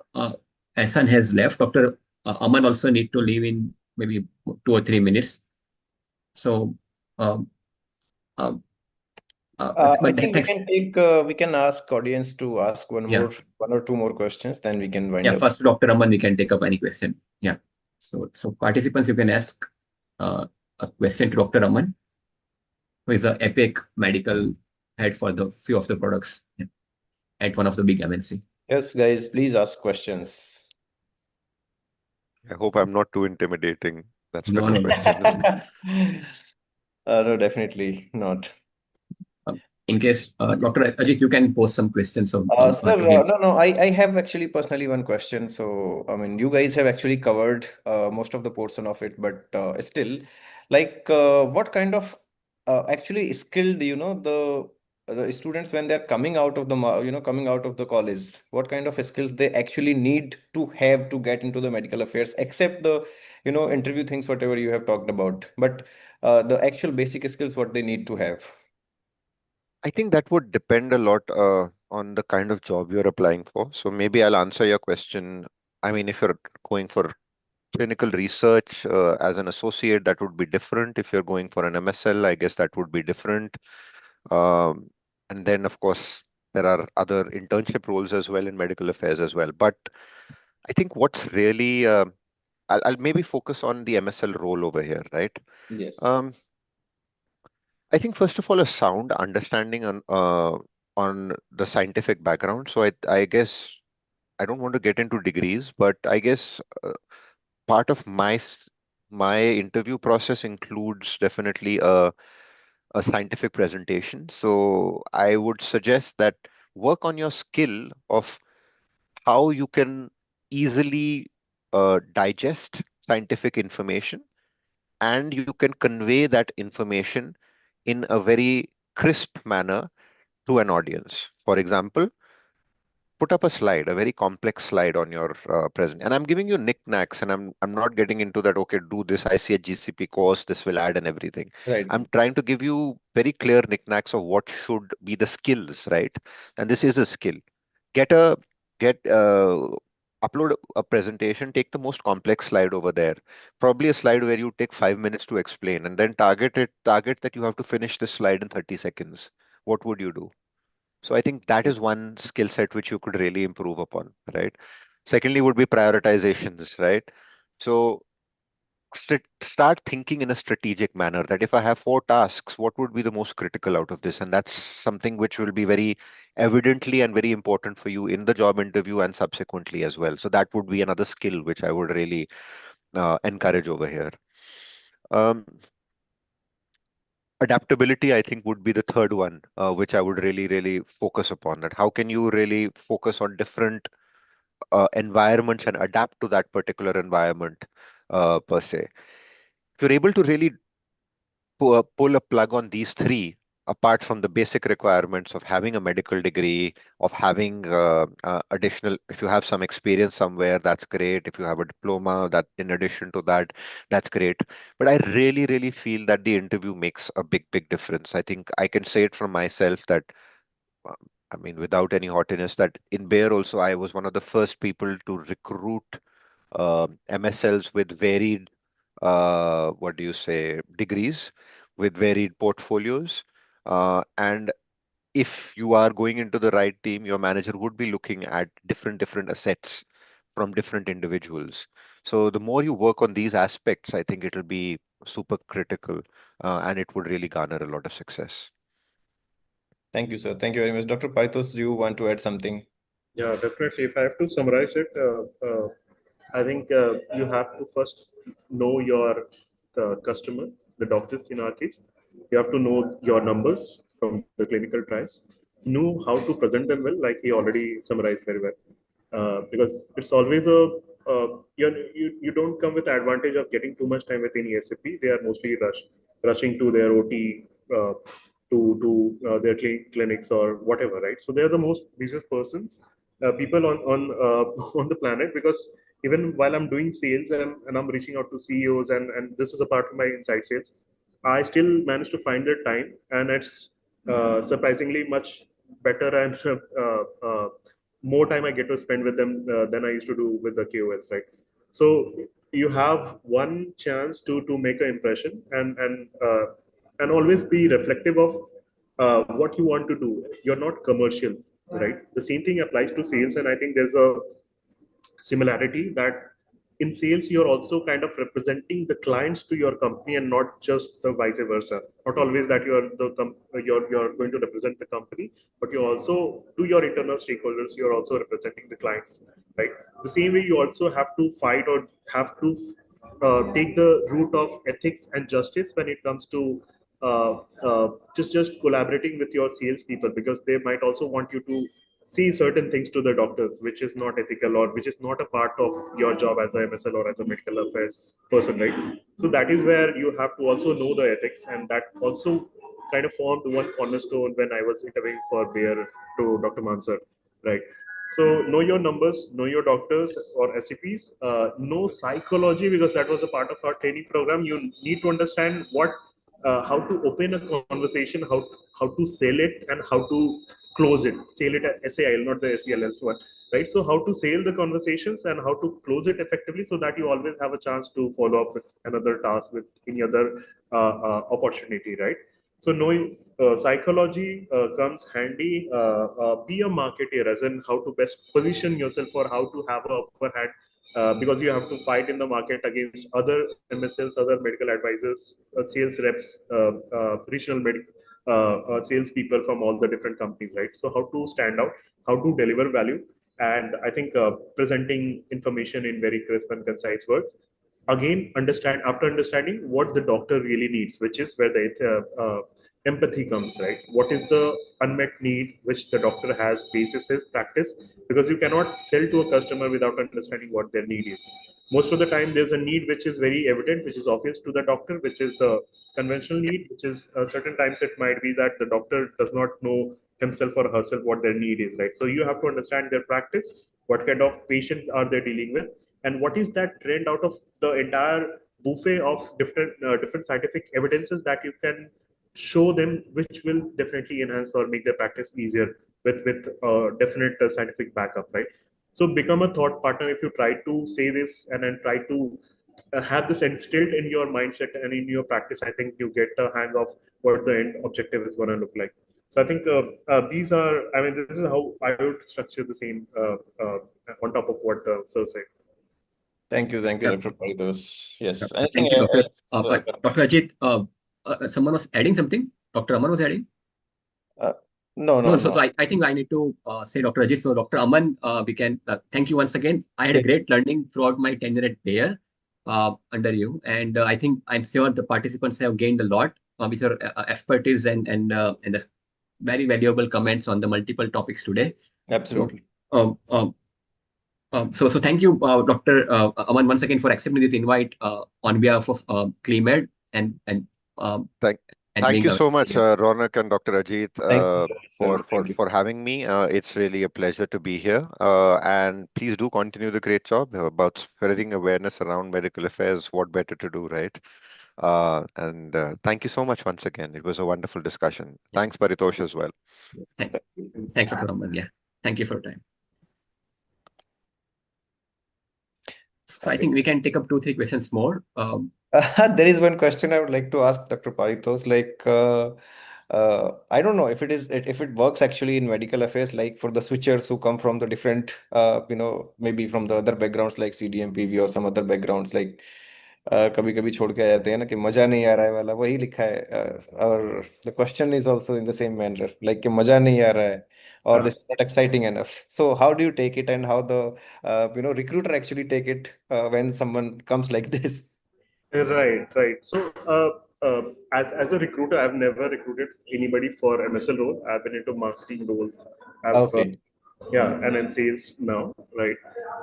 Ahsan has left. Dr. Aman also need to leave in maybe 2 or 3 minutes. So, um, um, I but think thanks. we can ask audience to ask Yeah. one or two more questions, then we can wind Yeah, up. first Dr. Aman, we can take up any question. Yeah. So participants, you can ask a question to Dr. Aman, who is a Epic medical head for the few of the products at one of the big MNC. Yes, guys, please ask questions. I hope I'm not too intimidating. That's No, kind of no. questions. No, definitely not. in case Dr. Ajit, you can post some questions Sir, to him. I have actually personally one question. So, I mean, you guys have actually covered most of the portion of it, but still, like, what kind of actually skilled, the students when they're coming out of the, coming out of the college, what kind of skills they actually need to have to get into the medical affairs, except the, interview things, whatever you have talked about, but the actual basic skills, what they need to have. I think that would depend a lot on the kind of job you're applying for. So maybe I'll answer your question. I mean, if you're going for clinical research as an associate, that would be different. If you're going for an MSL, I guess that would be different. Um, and then, of course, there are other internship roles as well in medical affairs as well. But I think what's really, I'll maybe focus on the MSL role over here, right? Yes. Um, I think first of all, a sound understanding on the scientific background. So I guess I don't want to get into degrees, but I guess part of my interview process includes definitely a scientific presentation. So I would suggest that work on your skill of how you can easily digest scientific information and you can convey that information in a very crisp manner to an audience. For example, put up a slide, a very complex slide on your present. And I'm giving you knickknacks, and I'm not getting into that. Okay, do this ICH GCP course. This will add and everything. Right. I'm trying to give you very clear knickknacks of what should be the skills, right? And this is a skill. Get a get upload a presentation. Take the most complex slide over there. Probably a slide where you take 5 minutes to explain, and then target that you have to finish this slide in 30 seconds. What would you do? So I think that is one skill set which you could really improve upon, right? Secondly, would be prioritizations, right? So start thinking in a strategic manner that if I have 4 tasks, what would be the most critical out of this? And that's something which will be very evidently and very important for you in the job interview and subsequently as well. So that would be another skill which I would really encourage over here. Um, Adaptability, I think, would be the third one, which I would really, really focus upon. That how can you really focus on different environments and adapt to that particular environment per se. If you're able to really pull a plug on these three, apart from the basic requirements of having a medical degree, of having additional, if you have some experience somewhere, that's great. If you have a diploma, that in addition to that, that's great. But I really, really feel that the interview makes a big, big difference. I think I can say it from myself that uh, I mean, without any haughtiness, that in Bayer also, I was one of the first people to recruit MSLs with varied, what do you say, degrees, with varied portfolios. And if you are going into the right team, your manager would be looking at different assets from different individuals. So the more you work on these aspects, I think it'll be super critical, and it would really garner a lot of success. Thank you, sir. Thank you very much. Dr. Paritos, do you want to add something? Yeah, definitely. If I have to summarize it, I think you have to first know your customer, the doctors in our case. You have to know your numbers from the clinical trials, know how to present them well, like he already summarized very well. Because it's always you don't come with the advantage of getting too much time with any SAP. They are mostly rushing to their OT. To their clinics or whatever, right? So they are the most busiest persons, people on the planet, because even while I'm doing sales and I'm reaching out to CEOs, and this is a part of my inside sales, I still manage to find the time, and it's surprisingly much better and more time I get to spend with them than I used to do with the KOLs, right? So you have one chance to make an impression, and always be reflective of what you want to do. You're not commercial, right? The same thing applies to sales, and I think there's a similarity that in sales you're also kind of representing the clients to your company and not just the vice versa. Not always that you're going to represent the company, but you also, to your internal stakeholders, you're also representing the clients, right? The same way you also have to fight or have to take the route of ethics and justice when it comes to just collaborating with your salespeople, because they might also want you to see certain things to the doctors, which is not ethical or which is not a part of your job as a MSL or as a medical affairs person, right? So that is where you have to also know the ethics, and that also kind of formed one cornerstone when I was interviewing for Bayer to Dr. Mansar, right? So know your numbers, know your doctors or SCPs, know psychology, because that was a part of our training program. You need to understand how to open a conversation, how to sell it, and how to close it. Sell it at SAIL, not the SELL one, right? So how to sell the conversations and how to close it effectively, so that you always have a chance to follow up with another task with any other opportunity, right? So knowing psychology comes handy. Be a marketer, as in how to best position yourself or how to have an upper hand, because you have to fight in the market against other MSLs, other medical advisors, sales reps, regional medical sales people from all the different companies, right? So how to stand out, how to deliver value, and I think presenting information in very crisp and concise words. Again, understanding what the doctor really needs, which is where the empathy comes, right? What is the unmet need which the doctor has basis his practice, because you cannot sell to a customer without understanding what their need is. Most of the time there's a need which is very evident, which is obvious to the doctor, which is the conventional need, which is certain times it might be that the doctor does not know himself or herself what their need is, right? So you have to understand their practice, what kind of patients are they dealing with, and what is that trend out of the entire buffet of different scientific evidences that you can show them, which will definitely enhance or make their practice easier with definite scientific backup, right? So become a thought partner. If you try to say this and then try to have this instilled in your mindset and in your practice, I think you get a hang of what the end objective is going to look like. So I think these are, I mean, this is how I would structure the same on top of what Sir said. Thank you, Yeah. Dr. Paritos. Yes, Thank anything you, Doctor. else? Dr. Ajit, someone was adding something. Dr. Aman was adding. No, No, no, so no. I think I need to say Dr. Ajit. So Dr. Aman, we can thank you once again. I had a great Yes. learning throughout my tenure at Bayer under you, and I think I'm sure the participants have gained a lot with your expertise and the very valuable comments on the multiple topics today. Absolutely. So thank you, Dr. Aman, once again for accepting this invite on behalf of CleMed and um, Thank and Thank being you a so much, Ronak and Dr. Ajit, Thank you, sir. Thank you. for having me. It's really a pleasure to be here. And please do continue the great job about spreading awareness around medical affairs. What better to do, right? And thank you so much once again. It was a wonderful discussion. Thanks, Paritosh, as well. Yes, thank you. thanks, Dr. Aman. Yeah, thank you for your time. So I Okay. think we can take up 2-3 questions more. There is one question I would like to ask Dr. Paritos. I don't know if it works actually in medical affairs, like for the switchers who come from the different, maybe from the other backgrounds like CDM, PV or some other backgrounds, like कभी कभी छोड़ के आ जाते हैं ना कि मजा नहीं आ रहा है वाला वही लिखा है और the question is also in the same manner, like कि मजा नहीं आ रहा है or this is not exciting enough. So how do you take it, and how the recruiter actually take it when someone comes like this? Right. So, as a recruiter, I've never recruited anybody for MSL role. I've been into marketing roles. I've Okay. and in sales now, right?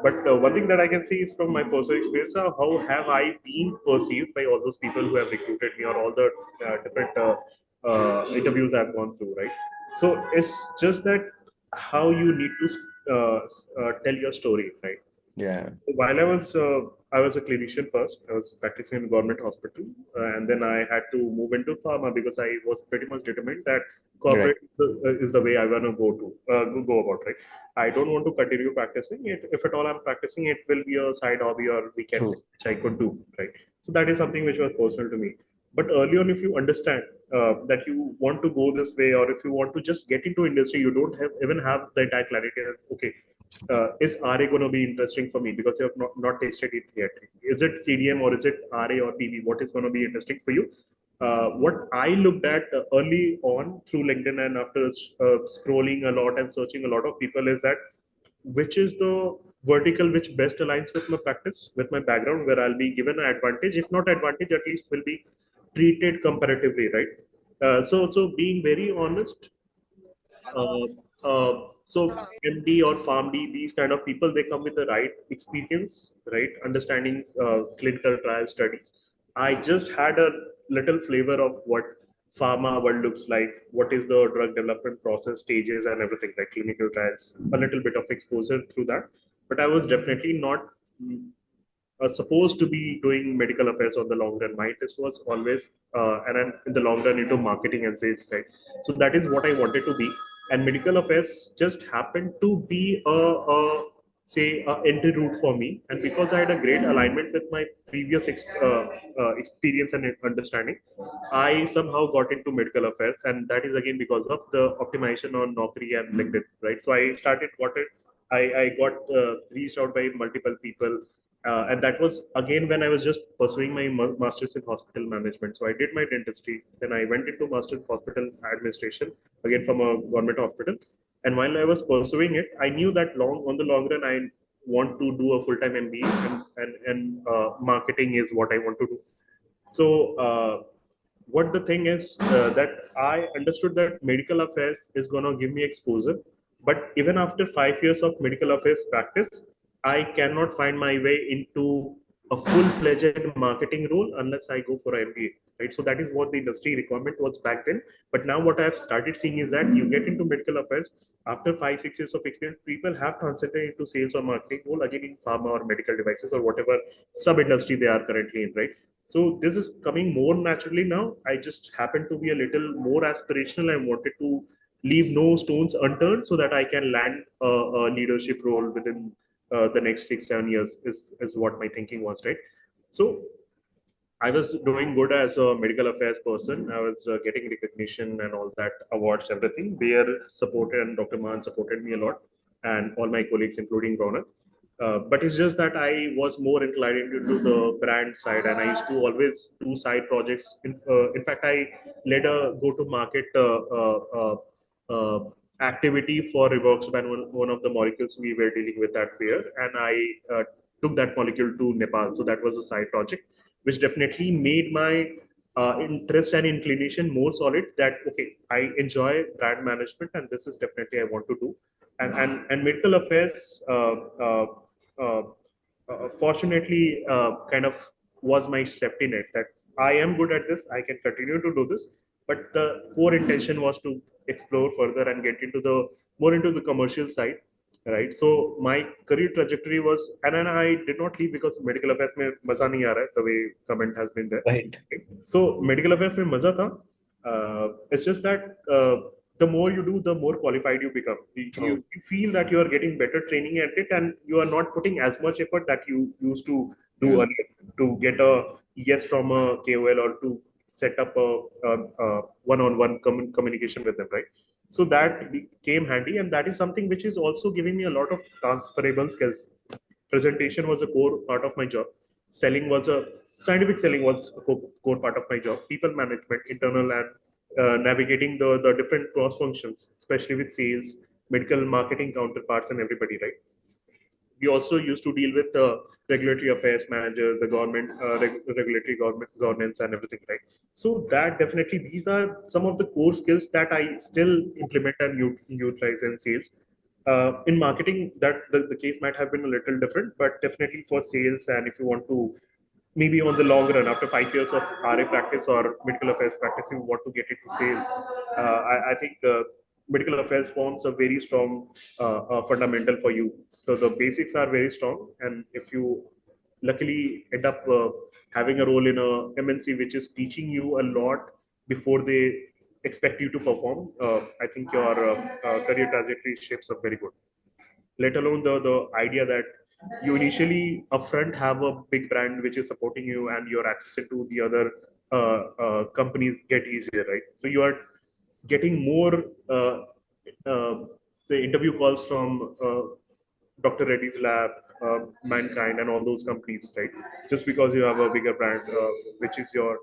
But one thing that I can see is from my personal experience, how have I been perceived by all those people who have recruited me, or all the different interviews I've gone through, right? So it's just that how you need to tell your story, right? Yeah. While I was a clinician first. I was practicing in a government hospital, and then I had to move into pharma because I was pretty much determined that Right. corporate is the way I want to go about. Right. I don't want to continue practicing it. If at all I'm practicing, it will be a side hobby or weekend True. thing which I could do. Right. So that is something which was personal to me. But early on, if you understand that you want to go this way, or if you want to just get into industry, you don't even have the entire clarity. Okay, is RA going to be interesting for me because you have not tasted it yet? Is it CDM or is it RA or PV? What is going to be interesting for you? What I looked at early on through LinkedIn and after scrolling a lot and searching a lot of people is that which is the vertical which best aligns with my practice, with my background, where I'll be given an advantage, if not advantage, at least will be treated comparatively, right? So being very honest, uh, so MD or PharmD, these kind of people, they come with the right experience, right understanding clinical trial studies. I just had a little flavor of what pharma world looks like, what is the drug development process, stages, and everything, like clinical trials. A little bit of exposure through that, but I was definitely not supposed to be doing medical affairs on the long run. My interest was always, and I'm in the long run into marketing and sales, right? So that is what I wanted to be. And medical affairs just happened to be a entry route for me. And because I had a great alignment with my previous experience and understanding, I somehow got into medical affairs. And that is again because of the optimization on Naukri and LinkedIn, right? So I started, I got reached out by multiple people, and that was again when I was just pursuing my master's in hospital management. So I did my dentistry, then I went into master's in hospital administration, again from a government hospital. And while I was pursuing it, I knew that on the long run, I want to do a full-time MBA, and marketing is what I want to do. So what the thing is, that I understood that medical affairs is going to give me exposure, but even after 5 years of medical affairs practice, I cannot find my way into a full-fledged marketing role unless I go for an MBA, right? So that is what the industry requirement was back then. But now what I've started seeing is that you get into medical affairs after 5 6 years of experience, people have transited into sales or marketing role again in pharma or medical devices or whatever sub industry they are currently in, right? So this is coming more naturally now. I just happen to be a little more aspirational. I wanted to leave no stones unturned so that I can land a leadership role within the next 6 7 years is what my thinking was, right? So I was doing good as a medical affairs person. I was getting recognition and all that awards, everything. Bear supported and Dr. Mahan supported me a lot, and all my colleagues, including Ronak. But it's just that I was more inclined into the brand side, and I used to always do side projects. In fact, I led a go-to-market activity for Rivoxaban, one of the molecules we were dealing with that Bayer, and I took that molecule to Nepal. So that was a side project, which definitely made my interest and inclination more solid. That okay, I enjoy brand management, and this is definitely I want to do. And medical affairs, uh, fortunately, kind of was my safety net. That I am good at this, I can continue to do this. But the core intention was to explore further and get into the more into the commercial side, right? So my career trajectory was, and then I did not leave because medical affairs में मजा नहीं आ रहा है, the way comment has been there. Right. So medical affairs में मजा था. It's just that the more you do, the more qualified you become. You feel that you are getting better training at it, and you are not putting as much effort that you used to do Yes. earlier to get a yes from a KOL or to set up a one-on-one communication with them, right? So that became handy, and that is something which is also giving me a lot of transferable skills. Presentation was a core part of my job. Selling was a scientific selling was a core part of my job. People management, internal and navigating the different cross functions, especially with sales, medical marketing counterparts, and everybody, right? We also used to deal with the regulatory affairs manager, the government, regulatory government governance, and everything, right? So that definitely these are some of the core skills that I still implement and utilize in sales. In marketing, that the case might have been a little different, but definitely for sales, and if you want to maybe on the long run, after 5 years of RA practice or medical affairs practice, you want to get into sales. I think medical affairs forms a very strong fundamental for you. So the basics are very strong, and if you luckily end up having a role in a MNC which is teaching you a lot before they expect you to perform, I think your career trajectory shapes up very good. Let alone the idea that you initially upfront have a big brand which is supporting you, and your access into the other companies get easier, right? So you are getting more say interview calls from Dr. Reddy's lab, Mankind, and all those companies, right? Just because you have a bigger brand, which is your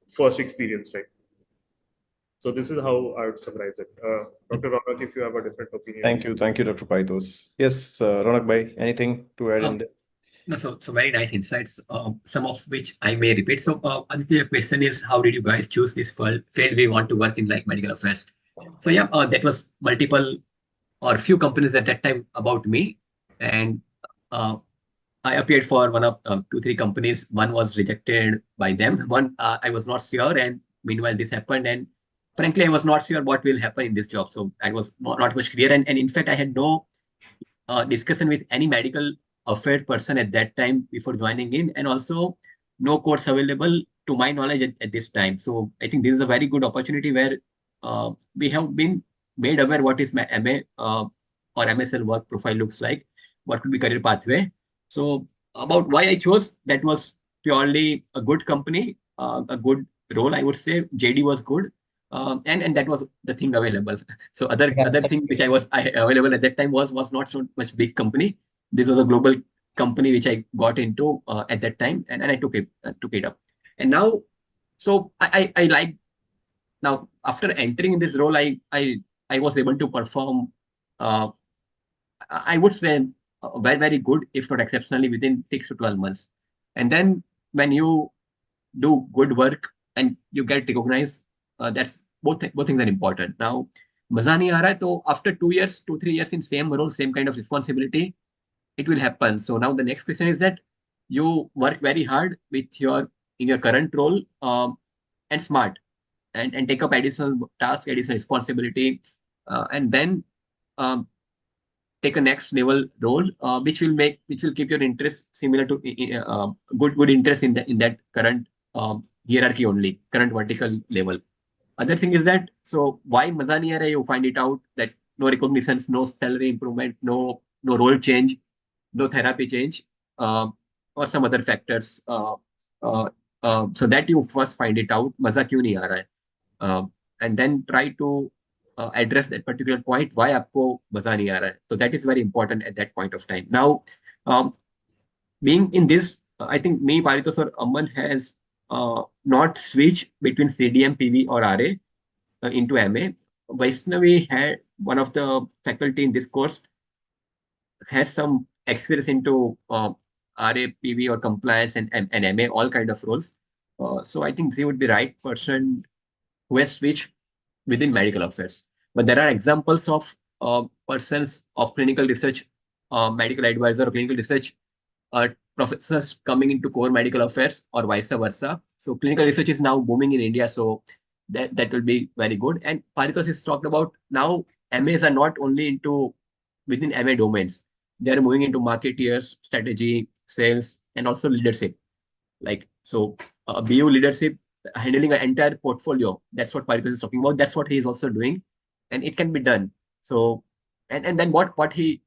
first experience, right? So this is how I would summarize it. Dr. Ronak, if you have a different opinion. Thank you, Dr. Paitos. Yes, Ronak bhai, anything to add in there? No, so very nice insights, some of which I may repeat. So, Aditya, your question is, how did you guys choose this field we want to work in, like medical affairs? So yeah, that was multiple or few companies at that time about me, and uh, I appeared for one of 2, 3 companies. One was rejected by them. One I was not sure, and meanwhile this happened. And frankly, I was not sure what will happen in this job. So I was not much clear. And in fact, I had no discussion with any medical affairs person at that time before joining in, and also no course available to my knowledge at this time. So I think this is a very good opportunity where we have been made aware what is my MA or MSL work profile looks like, what will be career pathway. So about why I chose, that was purely a good company, a good role, I would say. JD was good, and that was the thing available. So other thing which I available at that time was not so much big company. This was a global company which I got into at that time, and I took it up. And now, so I like, now after entering in this role, I was able to perform. Uh, I would say very good, if not exceptionally, within 6 to 12 months. And then when you do good work and you get recognized, that's both things are important. Now, मजा नहीं आ रहा है, तो after 2 years, 2, 3 years in same role, same kind of responsibility, it will happen. So now the next question is that you work very hard with your in your current role, and smart, and take up additional task, additional responsibility, and then um, take a next level role, which will keep your interest similar to good interest in that current hierarchy only, current vertical level. Other thing is that, so why maza nahi aa raha hai, you find it out that no recognitions, no salary improvement, no role change, no therapy change, or some other factors. So that you first find it out, maza क्यों नहीं आ रहा है, and then try to address that particular point, why आपको मजा नहीं आ रहा है. So that is very important at that point of time. Now, um, being in this, I think me, Paritos or Aman has not switched between CDM, PV or RA into MA. Vaishnavi had one of the faculty in this course has some experience into RA, PV or compliance and MA, all kind of roles. So I think she would be right person who has switched within medical affairs. But there are examples of persons of clinical research, medical advisor, or clinical research professors coming into core medical affairs or vice versa. So clinical research is now booming in India. So that will be very good. And Paritos is talked about now. MAs are not only into within MA domains. They are moving into marketeers, strategy, sales, and also leadership. Like so, BU leadership, handling an entire portfolio. That's what Paritos is talking about. That's what he is also doing, and it can be done. So, and then what he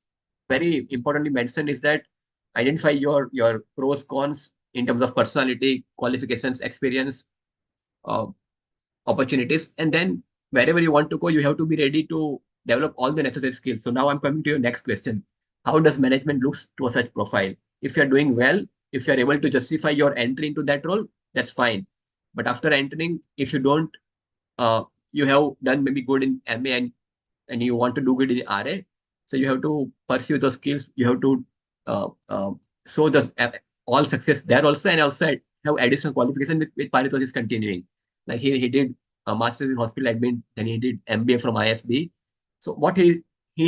very importantly mentioned is that identify your pros cons in terms of personality, qualifications, experience, uh, opportunities, and then wherever you want to go, you have to be ready to develop all the necessary skills. So now I'm coming to your next question: how does management looks to a such profile? If you're doing well, if you're able to justify your entry into that role, that's fine. But after entering, if you don't, you have done maybe good in MA, and you want to do good in RA, so you have to pursue those skills. You have to uh, uh, show the all success there also, and also have additional qualification with Paritos is continuing. Like he did a master's in hospital admin, then he did MBA from ISB. So what he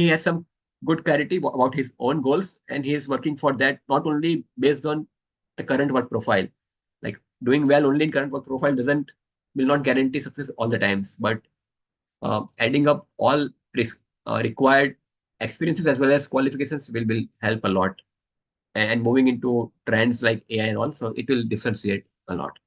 has some good clarity about his own goals, and he is working for that, not only based on the current work profile. Like doing well only in current work profile doesn't will not guarantee success all the times, but adding up all required experiences as well as qualifications will help a lot. And moving into trends like AI and all, so it will differentiate a lot.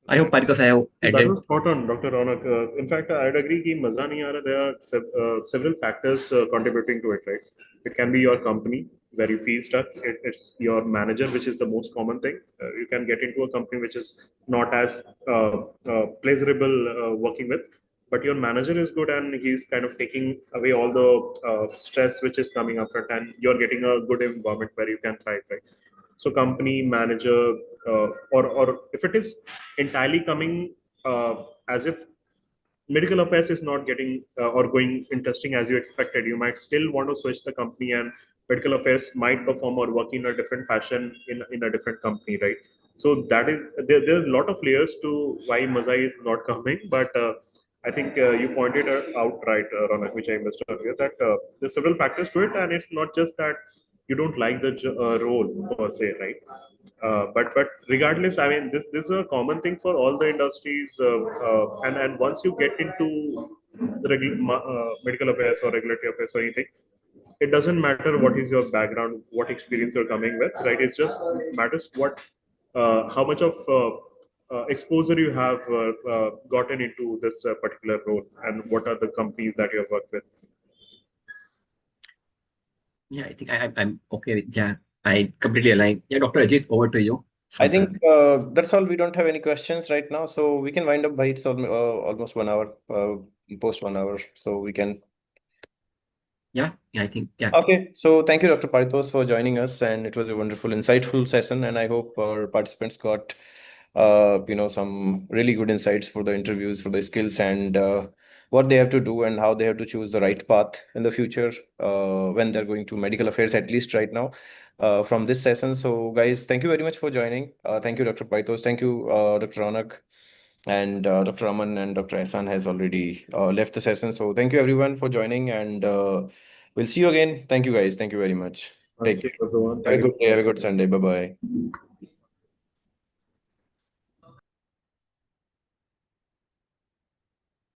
I hope Paritos I have That added. was spot on, Dr. Ronak. In fact, I'd agree कि मजा नहीं आ रहा. There are several factors contributing to it, right? It can be your company where you feel stuck. It's your manager, which is the most common thing. You can get into a company which is not as pleasurable working with, but your manager is good and he's kind of taking away all the stress which is coming up front, and you're getting a good environment where you can thrive, right? So company manager, or if it is entirely coming as if medical affairs is not getting or going interesting as you expected, you might still want to switch the company and medical affairs might perform or work in a different fashion in a different company, right? So that is there are a lot of layers to why Mazai is not coming, but I think you pointed out right, Ronak, which I missed earlier, that there's several factors to it, and it's not just that you don't like the role per se, right? But regardless, I mean, this is a common thing for all the industries, and once you get into the medical affairs or regulatory affairs or anything, it doesn't matter what is your background, what experience you're coming with, right? It just matters what how much of exposure you have gotten into this particular role, and what are the companies that you have worked with. Yeah, I think I'm okay with, yeah, I completely align. Yeah, Dr. Ajit, over to you. I think that's all. We don't have any questions right now, so we can wind up by it's almost 1 hour, post 1 hour, so we can. Yeah, I think, yeah. Okay, so thank you, Dr. Paritos, for joining us, and it was a wonderful, insightful session, and I hope our participants got, some really good insights for the interviews, for the skills, and what they have to do and how they have to choose the right path in the future when they're going to medical affairs, at least right now, from this session. So, guys, thank you very much for joining. Thank you, Dr. Paritos. Thank you, Dr. Ronak. And Dr. Aman and Dr. Ehsan has already left the session. So thank you everyone for joining, and we'll see you again. Thank you guys. Thank you very much. Take Thank you, care. everyone. Have a Thank you. good day. Have a good Sunday. Bye bye.